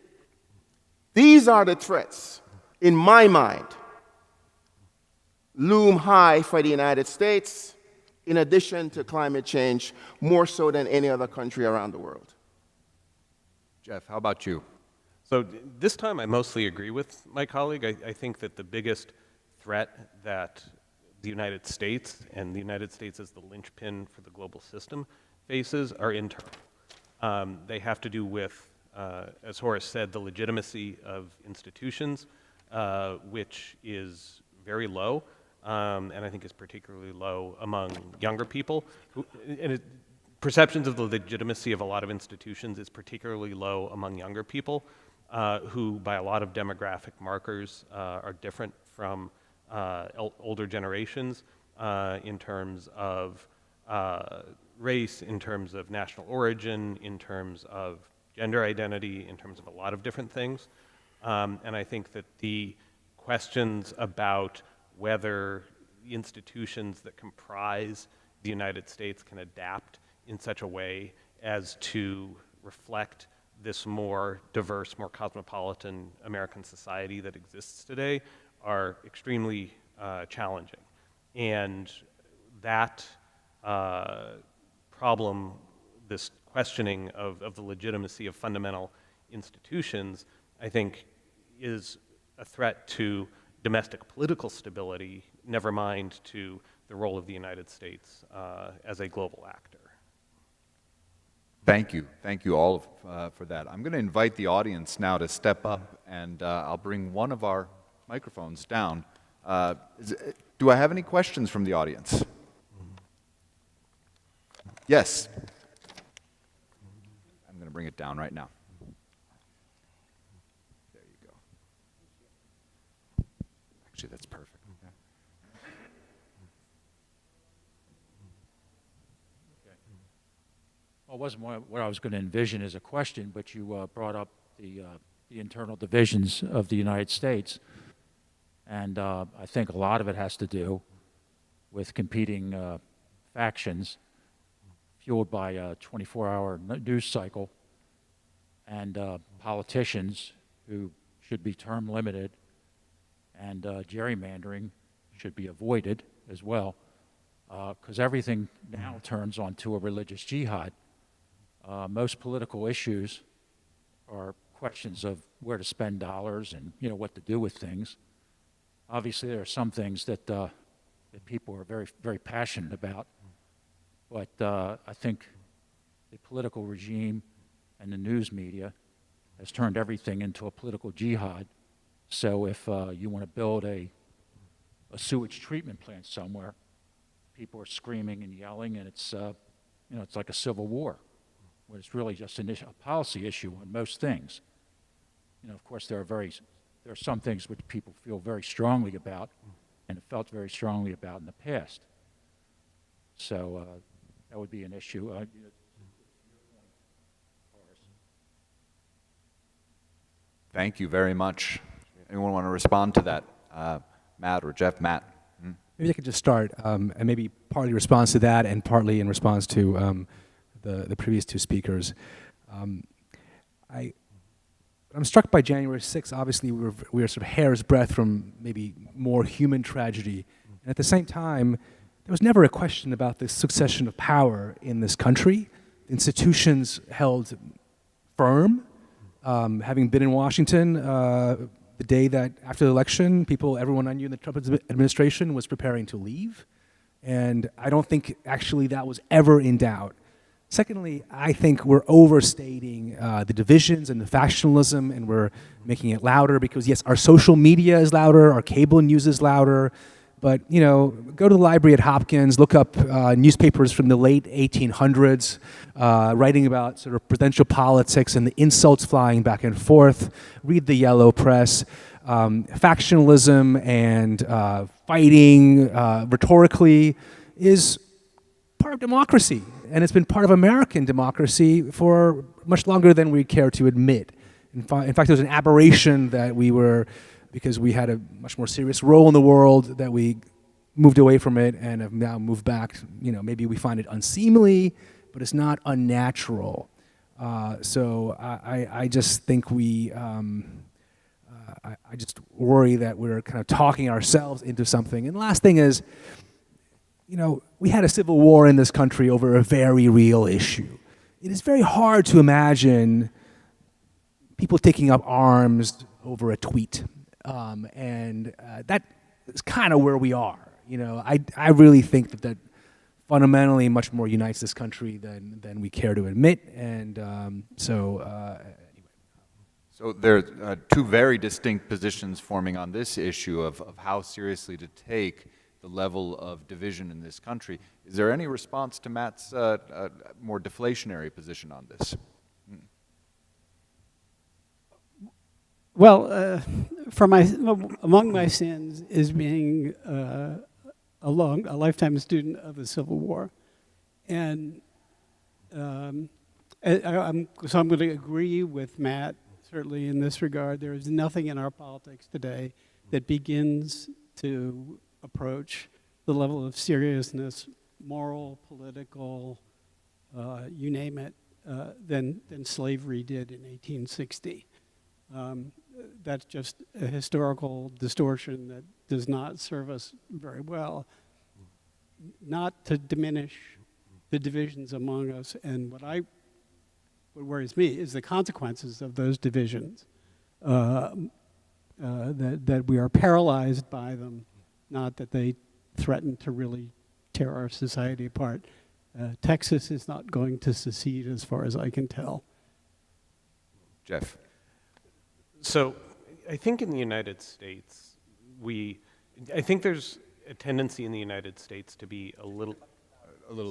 S6: These are the threats, in my mind, loom high for the United States, in addition to climate change, more so than any other country around the world.
S2: Jeff, how about you?
S4: So this time I mostly agree with my colleague. I think that the biggest threat that the United States, and the United States as the linchpin for the global system, faces are internal. They have to do with, as Horace said, the legitimacy of institutions, which is very low, and I think is particularly low among younger people. Perceptions of the legitimacy of a lot of institutions is particularly low among younger people. who by a lot of demographic markers are different from older generations in terms of race, in terms of national origin, in terms of gender identity, in terms of a lot of different things. And I think that the questions about whether institutions that comprise the United States can adapt in such a way as to reflect this more diverse, more cosmopolitan American society that exists today are extremely challenging. And that problem, this questioning of the legitimacy of fundamental institutions, I think is a threat to domestic political stability, never mind to the role of the United States as a global actor.
S2: Thank you. Thank you all for that. I'm going to invite the audience now to step up, and I'll bring one of our microphones down. Do I have any questions from the audience? Yes. I'm going to bring it down right now. There you go. Actually, that's perfect.
S7: Well, it wasn't what I was going to envision as a question, but you brought up the internal divisions of the United States. And I think a lot of it has to do with competing factions fueled by a 24-hour news cycle and politicians who should be term limited, and gerrymandering should be avoided as well, because everything now turns onto a religious jihad. Most political issues are questions of where to spend dollars and what to do with things. Obviously, there are some things that people are very, very passionate about, but I think the political regime and the news media has turned everything into a political jihad. So if you want to build a sewage treatment plant somewhere, people are screaming and yelling, and it's it's like a civil war, where it's really just a policy issue on most things. Of course, there are some things which people feel very strongly about and have felt very strongly about in the past. So that would be an issue.
S2: Thank you very much. Anyone want to respond to that? Matt or Jeff? Matt?
S5: Maybe I could just start, and maybe partly response to that and partly in response to the previous two speakers. I'm struck by January 6th. Obviously, we were sort of hair's breadth from maybe more human tragedy. And at the same time, there was never a question about the succession of power in this country. Institutions held firm. Having been in Washington the day that after the election, everyone I knew in the Trump administration was preparing to leave. And I don't think actually that was ever in doubt. Secondly, I think we're overstating the divisions and the factionalism, and we're making it louder because, yes, our social media is louder, our cable news is louder, but, go to the library at Hopkins, look up newspapers from the late 1800s, writing about sort of presidential politics and the insults flying back and forth, read the yellow press. Factionalism and fighting rhetorically is part of democracy, and it's been part of American democracy for much longer than we care to admit. In fact, there was an aberration that because we had a much more serious role in the world, that we moved away from it and have now moved back. Maybe we find it unseemly, but it's not unnatural. So I just think I just worry that we're kind of talking ourselves into something. And the last thing is, we had a civil war in this country over a very real issue. It is very hard to imagine people taking up arms over a tweet. And that is kind of where we are. I really think that fundamentally much more unites this country than we care to admit. And anyway.
S2: So there are two very distinct positions forming on this issue of how seriously to take the level of division in this country. Is there any response to Matt's more deflationary position on this?
S3: Well, among my sins is being a lifetime student of the Civil War, and so I'm going to agree with Matt certainly in this regard. There is nothing in our politics today that begins to approach the level of seriousness, moral, political, you name it, than slavery did in 1860. That's just a historical distortion that does not serve us very well. Not to diminish the divisions among us, and what worries me is the consequences of those divisions. That we are paralyzed by them, not that they threaten to really tear our society apart. Texas is not going to secede, as far as I can tell.
S2: Jeff.
S4: So I think in the United States, I think there's a tendency in the United States to be a little,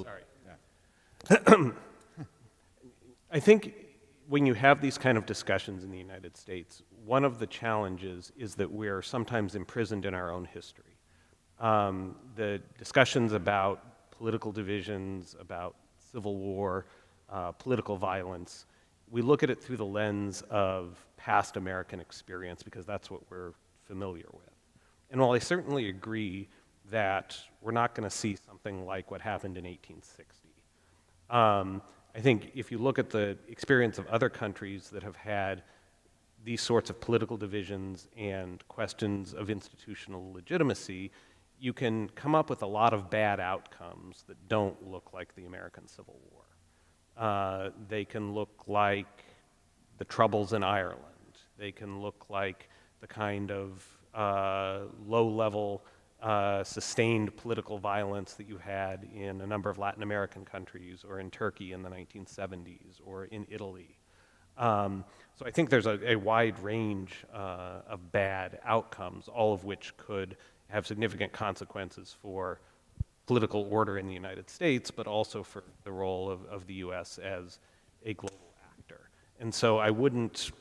S4: sorry. Yeah. I think when you have these kind of discussions in the United States, one of the challenges is that we're sometimes imprisoned in our own history. The discussions about political divisions, about civil war, political violence, we look at it through the lens of past American experience because that's what we're familiar with. And while I certainly agree that we're not going to see something like what happened in 1860, I think if you look at the experience of other countries that have had these sorts of political divisions and questions of institutional legitimacy, you can come up with a lot of bad outcomes that don't look like the American Civil War. They can look like the Troubles in Ireland. They can look like the kind of low-level, sustained political violence that you had in a number of Latin American countries, or in Turkey in the 1970s, or in Italy. So I think there's a wide range of bad outcomes, all of which could have significant consequences for political order in the United States, but also for the role of the U.S. as a global actor. And so I wouldn't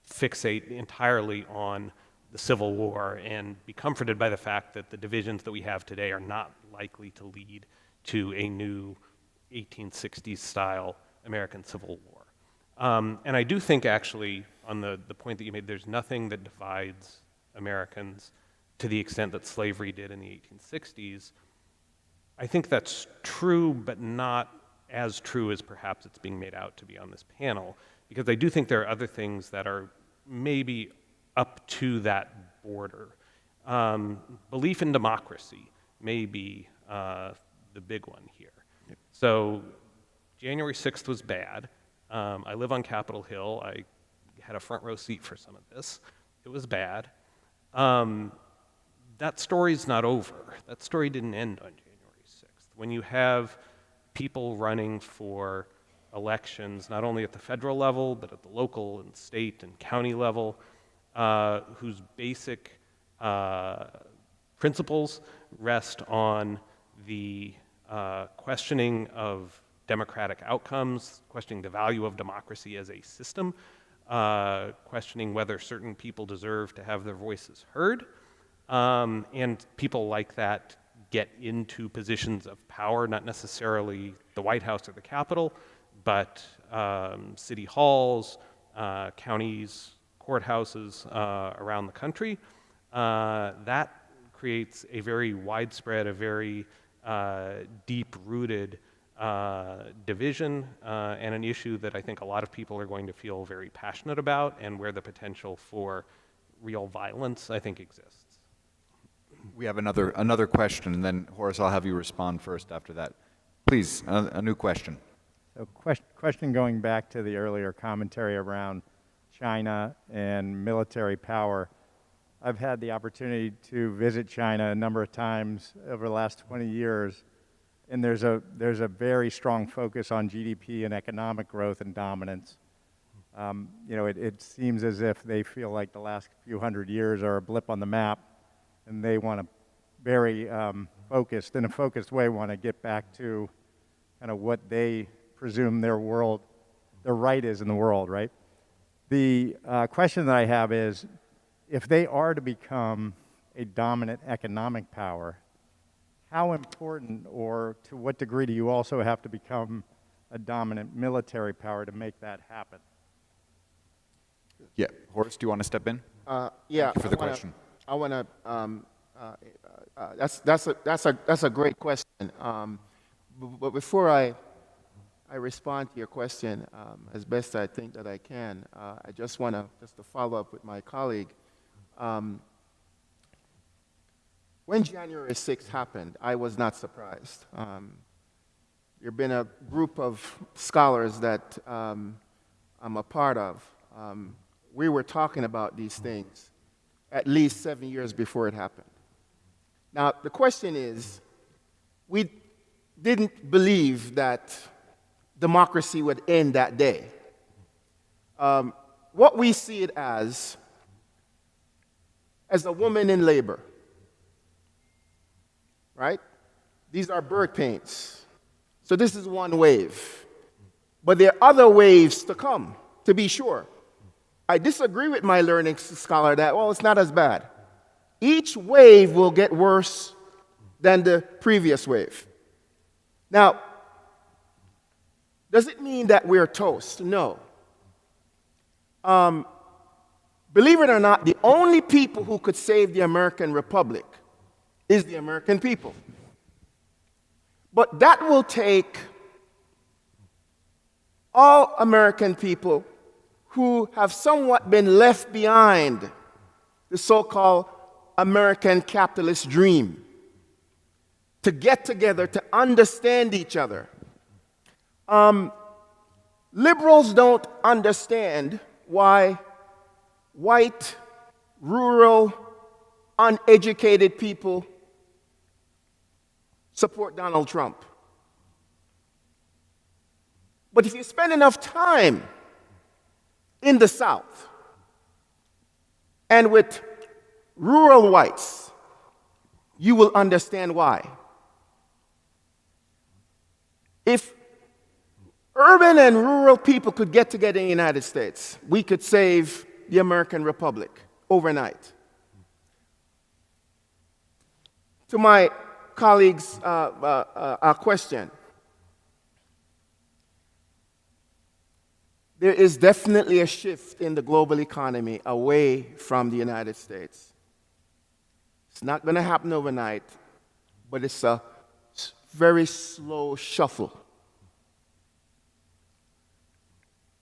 S4: fixate entirely on the Civil War and be comforted by the fact that the divisions that we have today are not likely to lead to a new 1860s-style American Civil War. And I do think, actually, on the point that you made, there's nothing that divides Americans to the extent that slavery did in the 1860s. I think that's true, but not as true as perhaps it's being made out to be on this panel, because I do think there are other things that are maybe up to that border. Belief in democracy may be the big one here. Yep. So January 6th was bad. I live on Capitol Hill. I had a front row seat for some of this. It was bad. That story's not over. That story didn't end on January 6th. When you have people running for elections, not only at the federal level, but at the local and state and county level, whose basic principles rest on the questioning of democratic outcomes, questioning the value of democracy as a system, questioning whether certain people deserve to have their voices heard, and people like that get into positions of power, not necessarily the White House or the Capitol, but city halls, counties, courthouses around the country. That creates a very widespread, a very deep-rooted division and an issue that I think a lot of people are going to feel very passionate about, and where the potential for real violence, I think, exists.
S2: We have another question, and then Horace, I'll have you respond first after that. Please, a new question.
S8: So question going back to the earlier commentary around China and military power. I've had the opportunity to visit China a number of times over the last 20 years, and there's a very strong focus on GDP and economic growth and dominance. It seems as if they feel like the last few hundred years are a blip on the map, and they want to very focused, in a focused way, want to get back to kind of what they presume their right is in the world, right? The question that I have is, if they are to become a dominant economic power, how important or to what degree do you also have to become a dominant military power to make that happen?
S2: Yeah, Horace, do you want to step in?
S6: Yeah.
S2: Thank you for the question.
S6: I want to. That's a great question. But before I respond to your question as best I think that I can, I just want to follow up with my colleague. When January 6th happened, I was not surprised. There have been a group of scholars that I'm a part of. We were talking about these things at least 7 years before it happened. Now, the question is, we didn't believe that democracy would end that day. What we see it as a woman in labor, right? These are birth pains. So this is one wave. But there are other waves to come, to be sure. I disagree with my learning scholar that, well, it's not as bad. Each wave will get worse than the previous wave. Now, does it mean that we're toast? No. Believe it or not, the only people who could save the American Republic is the American people. But that will take all American people who have somewhat been left behind the so-called American capitalist dream to get together, to understand each other. Liberals don't understand why white, rural, uneducated people support Donald Trump. But if you spend enough time in the South and with rural whites, you will understand why. If urban and rural people could get together in the United States, we could save the American Republic overnight. To my colleagues' question, there is definitely a shift in the global economy away from the United States. It's not going to happen overnight, but it's a very slow shuffle.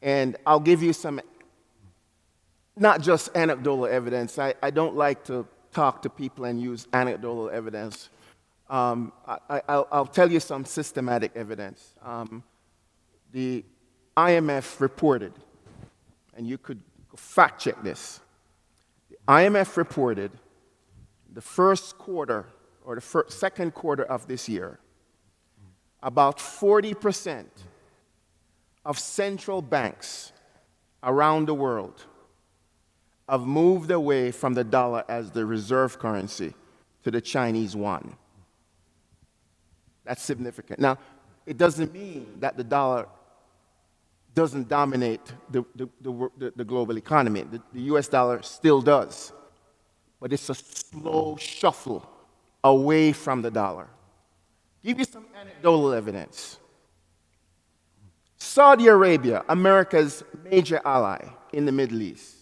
S6: And I'll give you some, not just anecdotal evidence. I don't like to talk to people and use anecdotal evidence. I'll tell you some systematic evidence. The IMF reported, and you could fact check this. The IMF reported the first quarter or the second quarter of this year, about 40% of central banks around the world have moved away from the dollar as the reserve currency to the Chinese yuan. That's significant. Now, it doesn't mean that the dollar doesn't dominate the global economy. The US dollar still does. But it's a slow shuffle away from the dollar. Give you some anecdotal evidence. Saudi Arabia, America's major ally in the Middle East,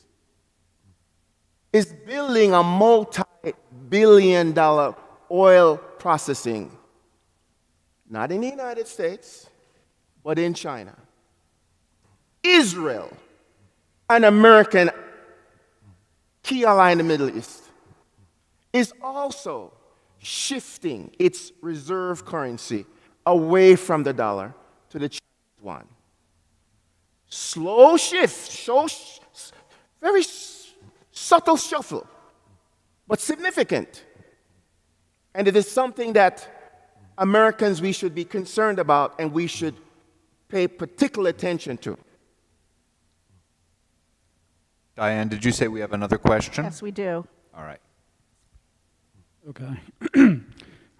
S6: is building a multi-billion-dollar oil processing, not in the United States, but in China. Israel, an American key ally in the Middle East, is also shifting its reserve currency away from the dollar to the Chinese yuan. Slow shift, very subtle shuffle, but significant. And it is something that Americans, we should be concerned about and we should pay particular attention to.
S2: Diane, did you say we have another question?
S9: Yes, we do.
S2: All right.
S10: Okay.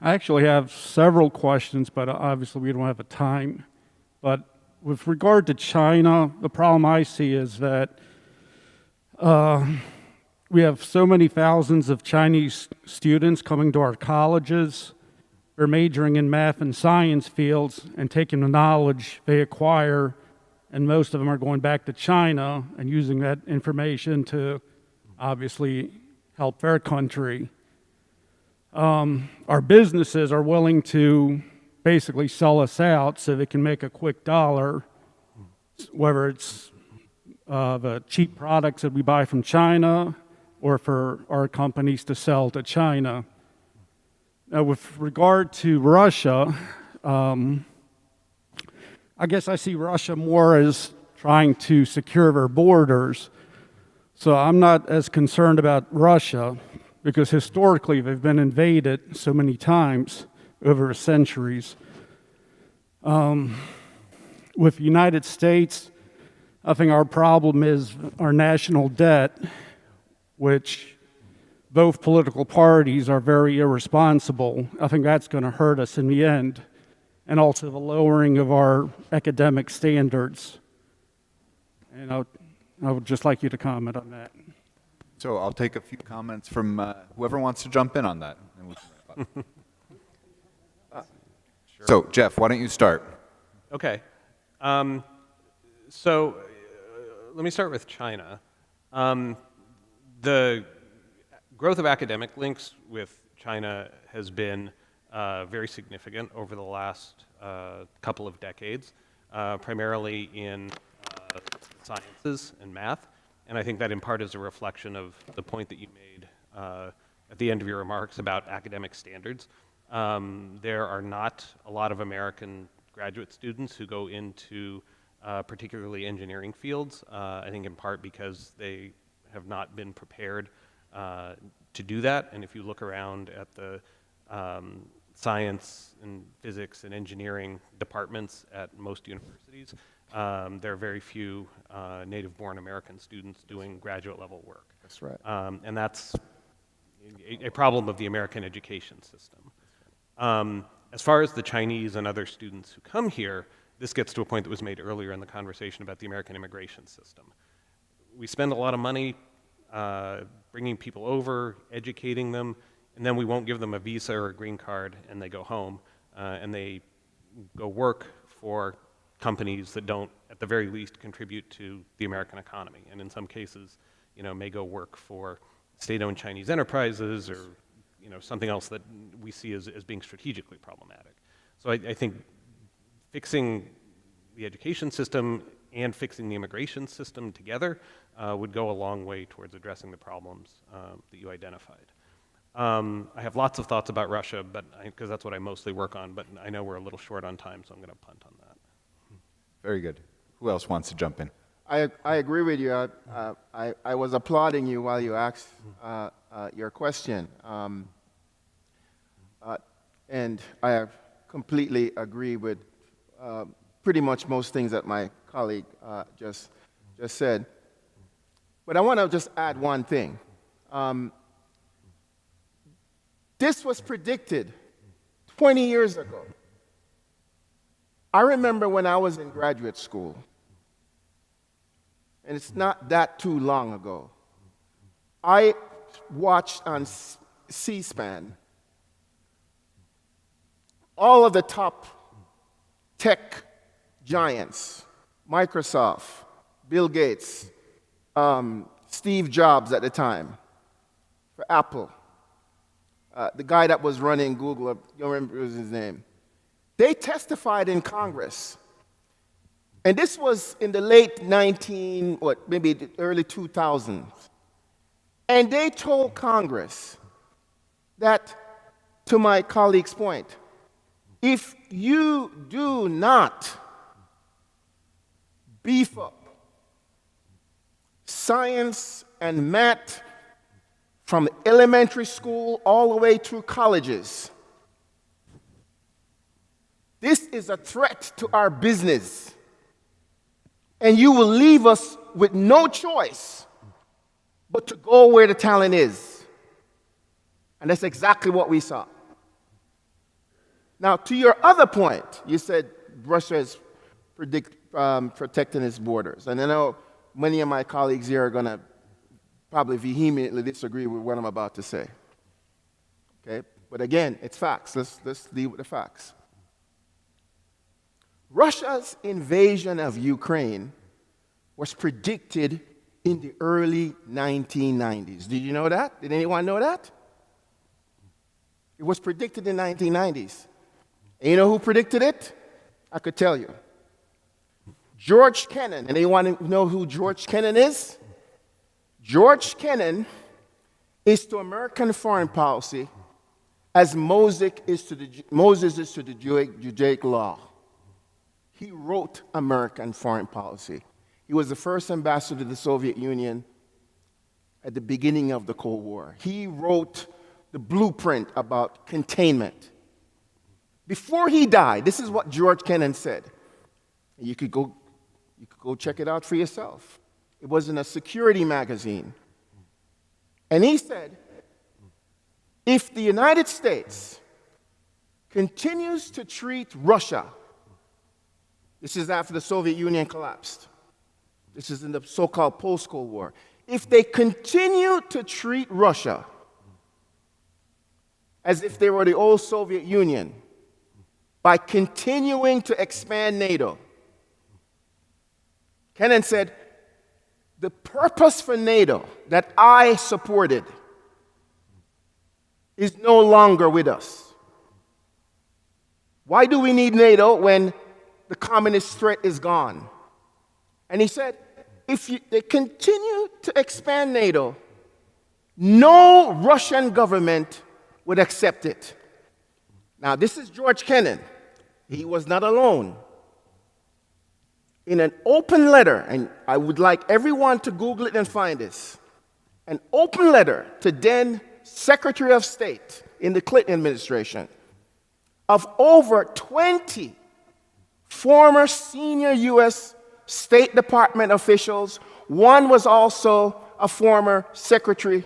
S10: I actually have several questions, but obviously we don't have the time. But with regard to China, the problem I see is that We have so many thousands of Chinese students coming to our colleges. They're majoring in math and science fields and taking the knowledge they acquire, and most of them are going back to China and using that information to obviously help their country. Our businesses are willing to basically sell us out so they can make a quick dollar, whether it's the cheap products that we buy from China or for our companies to sell to China. Now, with regard to Russia, I guess I see Russia more as trying to secure their borders. So I'm not as concerned about Russia because historically they've been invaded so many times over the centuries. With the United States, I think our problem is our national debt, which both political parties are very irresponsible. I think that's going to hurt us in the end, and also the lowering of our academic standards. And I would just like you to comment on that.
S2: So I'll take a few comments from whoever wants to jump in on that. And we can wrap up. So, Jeff, why don't you start?
S4: Okay. Let me start with China. The growth of academic links with China has been very significant over the last couple of decades, primarily in sciences and math. And I think that in part is a reflection of the point that you made at the end of your remarks about academic standards. There are not a lot of American graduate students who go into particularly engineering fields, I think in part because they have not been prepared to do that. And if you look around at the science and physics and engineering departments at most universities, there are very few native-born American students doing graduate-level work.
S6: That's right.
S4: And that's a problem of the American education system. As far as the Chinese and other students who come here, this gets to a point that was made earlier in the conversation about the American immigration system. We spend a lot of money bringing people over, educating them, and then we won't give them a visa or a green card, and they go home, and they go work for companies that don't, at the very least, contribute to the American economy, and in some cases, may go work for state-owned Chinese enterprises or something else that we see as being strategically problematic. So I think fixing the education system and fixing the immigration system together would go a long way towards addressing the problems that you identified. I have lots of thoughts about Russia, but because that's what I mostly work on, but I know we're a little short on time, so I'm going to punt on that.
S2: Very good. Who else wants to jump in?
S6: I agree with you. I was applauding you while you asked your question. And I completely agree with pretty much most things that my colleague just said. But I want to just add one thing. This was predicted 20 years ago. I remember when I was in graduate school, and it's not that too long ago, I watched on C-SPAN all of the top tech giants, Microsoft, Bill Gates, Steve Jobs at the time, for Apple, the guy that was running Google, I don't remember his name. They testified in Congress. And this was in the late maybe the early 2000s. And they told Congress that, to my colleague's point, if you do not beef up science and math from elementary school all the way through colleges, this is a threat to our business. And you will leave us with no choice but to go where the talent is. And that's exactly what we saw. Now, to your other point, you said Russia is protecting its borders. And I know many of my colleagues here are going to probably vehemently disagree with what I'm about to say. Okay? But again, it's facts. Let's deal with the facts. Russia's invasion of Ukraine was predicted in the early 1990s. Did you know that? Did anyone know that? It was predicted in the 1990s. And you know who predicted it? I could tell you. George Kennan. Anyone know who George Kennan is? George Kennan is to American foreign policy as Moses is to the Judaic law. He wrote American foreign policy. He was the first ambassador to the Soviet Union at the beginning of the Cold War. He wrote the blueprint about containment. Before he died, this is what George Kennan said. You could go check it out for yourself. It was in a security magazine. And he said, if the United States continues to treat Russia, this is after the Soviet Union collapsed. This is in the so-called post-Cold War. If they continue to treat Russia as if they were the old Soviet Union by continuing to expand NATO, Kennan said, the purpose for NATO that I supported is no longer with us. Why do we need NATO when the communist threat is gone? And he said, if they continue to expand NATO, no Russian government would accept it. Now, this is George Kennan. He was not alone. In an open letter, and I would like everyone to Google it and find this, an open letter to then Secretary of State in the Clinton administration of over 20 former senior U.S. State Department officials. One was also a former Secretary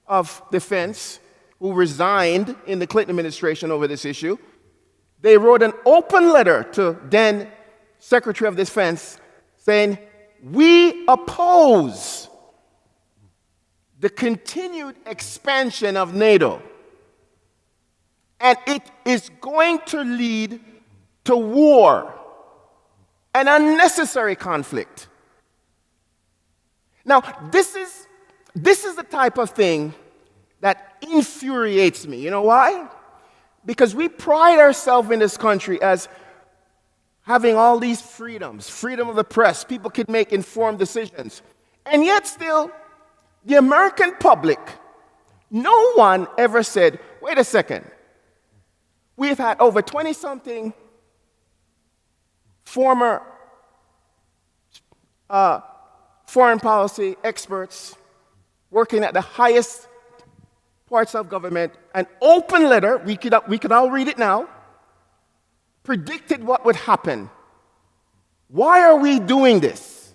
S6: of Defense who resigned in the Clinton administration over this issue. They wrote an open letter to then Secretary of Defense saying, we oppose the continued expansion of NATO, and it is going to lead to war, an unnecessary conflict. Now, this is the type of thing that infuriates me. You know why? Because we pride ourselves in this country as having all these freedoms, freedom of the press, people can make informed decisions. And yet still, the American public, no one ever said, wait a second, we've had over 20-something former foreign policy experts working at the highest parts of government, an open letter, we could all read it now, predicted what would happen. Why are we doing this?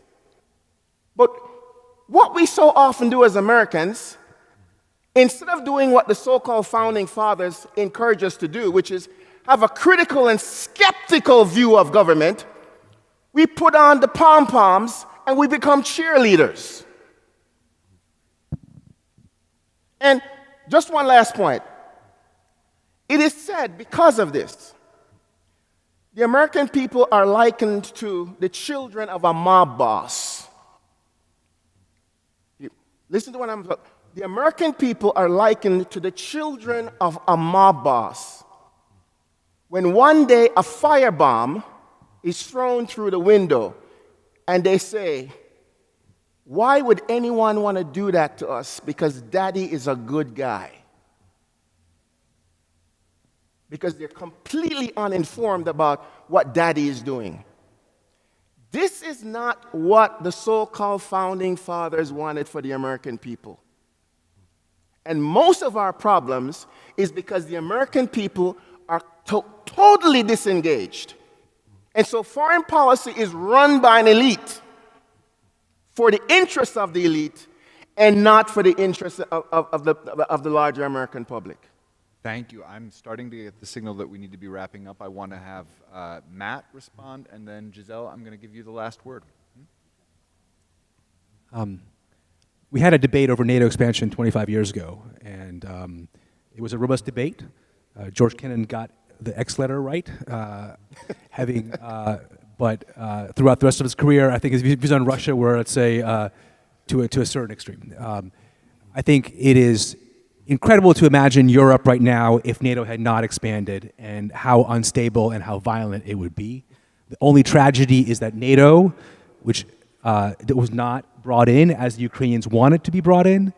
S6: But what we so often do as Americans, instead of doing what the so-called founding fathers encourage us to do, which is have a critical and skeptical view of government, we put on the pom-poms and we become cheerleaders. And just one last point. It is said because of this, the American people are likened to the children of a mob boss. Listen to what I'm saying. The American people are likened to the children of a mob boss. When one day a firebomb is thrown through the window and they say, why would anyone want to do that to us? Because daddy is a good guy. Because they're completely uninformed about what daddy is doing. This is not what the so-called founding fathers wanted for the American people. And most of our problems is because the American people are totally disengaged. And so foreign policy is run by an elite for the interests of the elite and not for the interests of the larger American public.
S2: Thank you. I'm starting to get the signal that we need to be wrapping up. I want to have Matt respond, and then Giselle, I'm going to give you the last word.
S5: we had a debate over NATO expansion 25 years ago, and it was a robust debate. George Kennan got the X letter right, but throughout the rest of his career, I think his views on Russia were, let's say, to a certain extreme. I think it is incredible to imagine Europe right now if NATO had not expanded, and how unstable and how violent it would be. The only tragedy is that NATO, which was not brought in as the Ukrainians wanted to be brought in.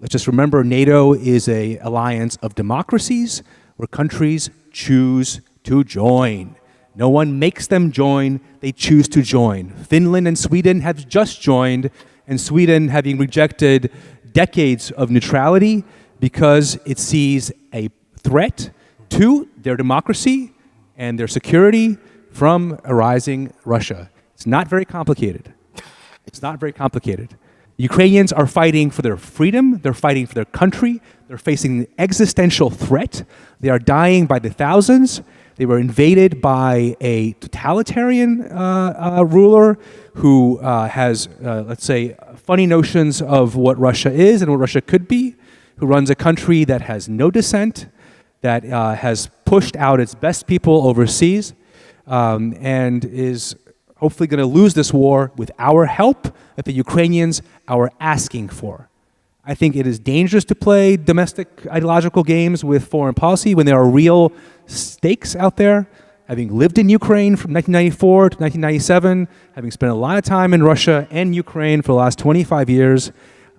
S5: Let's just remember, NATO is an alliance of democracies where countries choose to join. No one makes them join, they choose to join. Finland and Sweden have just joined, and Sweden having rejected decades of neutrality because it sees a threat to their democracy and their security from a rising Russia. It's not very complicated. It's not very complicated. Ukrainians are fighting for their freedom, they're fighting for their country, they're facing an existential threat, they are dying by the thousands, they were invaded by a totalitarian ruler who has, let's say, funny notions of what Russia is and what Russia could be, who runs a country that has no dissent, that has pushed out its best people overseas, and is hopefully going to lose this war with our help that the Ukrainians are asking for. I think it is dangerous to play domestic ideological games with foreign policy when there are real stakes out there. Having lived in Ukraine from 1994 to 1997, having spent a lot of time in Russia and Ukraine for the last 25 years,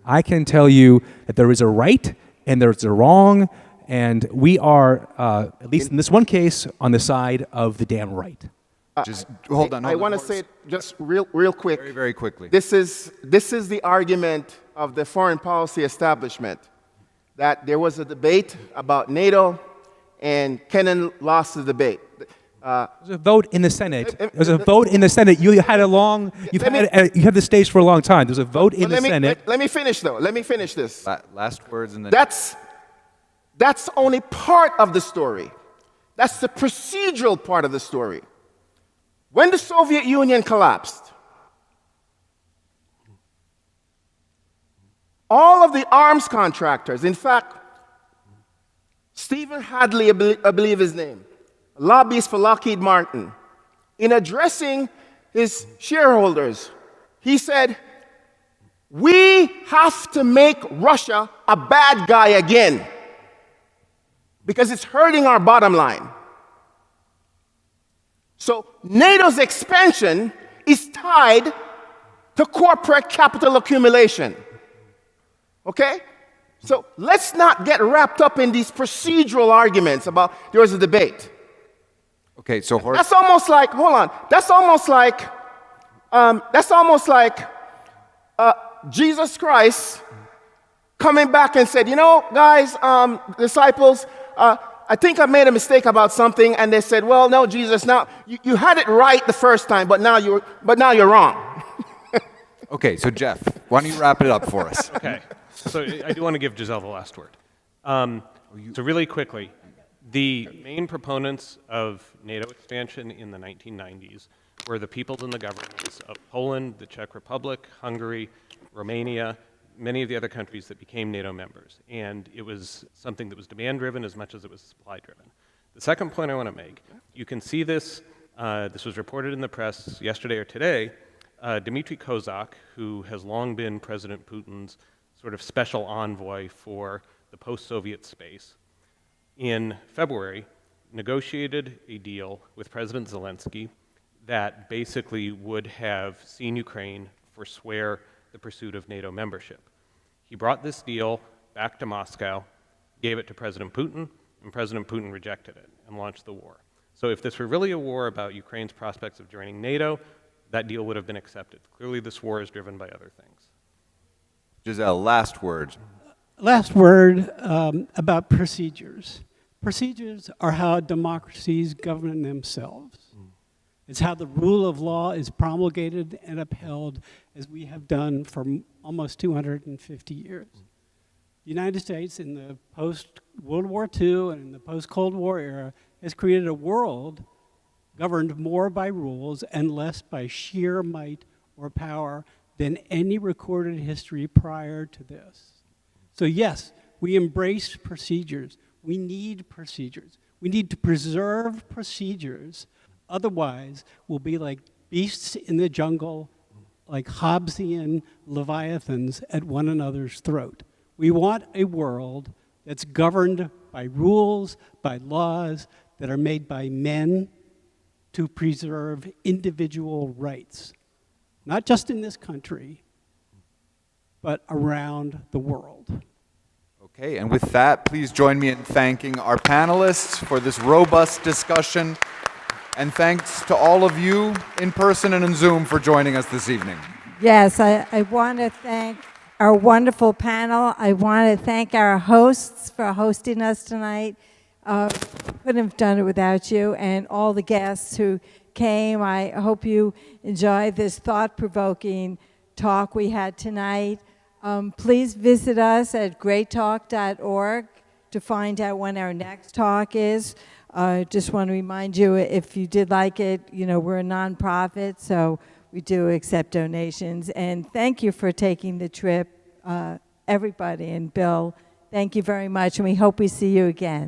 S5: I can tell you that there is a right and there's a wrong, and we are, at least in this one case, on the side of the damn right.
S2: Just hold on.
S6: I want to say just real quick.
S2: Very, very quickly.
S6: This is the argument of the foreign policy establishment, that there was a debate about NATO, and Kennan lost the debate.
S5: There's a vote in the Senate. There's a vote in the Senate. You had a long. You had the stage for a long time. There's a vote in the Senate.
S6: Let me finish though. Let me finish this.
S2: Last words, and then
S6: That's only part of the story. That's the procedural part of the story. When the Soviet Union collapsed, all of the arms contractors, in fact, Stephen Hadley, I believe his name, a lobbyist for Lockheed Martin, in addressing his shareholders, he said, "We have to make Russia a bad guy again because it's hurting our bottom line." So NATO's expansion is tied to corporate capital accumulation. Okay? So let's not get wrapped up in these procedural arguments about there was a debate.
S2: okay. So
S6: That's almost like, hold on, that's almost like Jesus Christ coming back and said, "You know, guys, disciples, I think I made a mistake about something," and they said, "Well, no, Jesus, now you had it right the first time, but now you're wrong."
S2: Okay, so Jeff, why don't you wrap it up for us?
S4: Okay, so I do want to give Giselle the last word. So really quickly, the main proponents of NATO expansion in the 1990s were the peoples and the governments of Poland, the Czech Republic, Hungary, Romania, many of the other countries that became NATO members. And it was something that was demand-driven as much as it was supply-driven. The second point I want to make, you can see this, this was reported in the press yesterday or today, Dmitry Kozak, who has long been President Putin's sort of special envoy for the post-Soviet space, in February negotiated a deal with President Zelensky that basically would have seen Ukraine forswear the pursuit of NATO membership. He brought this deal back to Moscow, gave it to President Putin, and President Putin rejected it and launched the war. So if this were really a war about Ukraine's prospects of joining NATO, that deal would have been accepted. Clearly this war is driven by other things.
S2: Giselle, last word.
S3: Last word about procedures. Procedures are how democracies govern themselves. It's how the rule of law is promulgated and upheld, as we have done for almost 250 years. The United States, in the post-World War II and in the post-Cold War era, has created a world governed more by rules and less by sheer might or power than any recorded history prior to this. So yes, we embrace procedures. We need procedures. We need to preserve procedures. Otherwise, we'll be like beasts in the jungle, like Hobbesian leviathans at one another's throat. We want a world that's governed by rules, by laws that are made by men to preserve individual rights, not just in this country, but around the world.
S2: Okay, and with that, please join me in thanking our panelists for this robust discussion. And thanks to all of you in person and in Zoom for joining us this evening.
S1: Yes, I want to thank our wonderful panel. I want to thank our hosts for hosting us tonight. Couldn't have done it without you, and all the guests who came. I hope you enjoyed this thought-provoking talk we had tonight. Please visit us at greattalk.org to find out when our next talk is. Just want to remind you, if you did like it, we're a nonprofit, so we do accept donations. And thank you for taking the trip, everybody. And Bill, thank you very much, and we hope we see you again.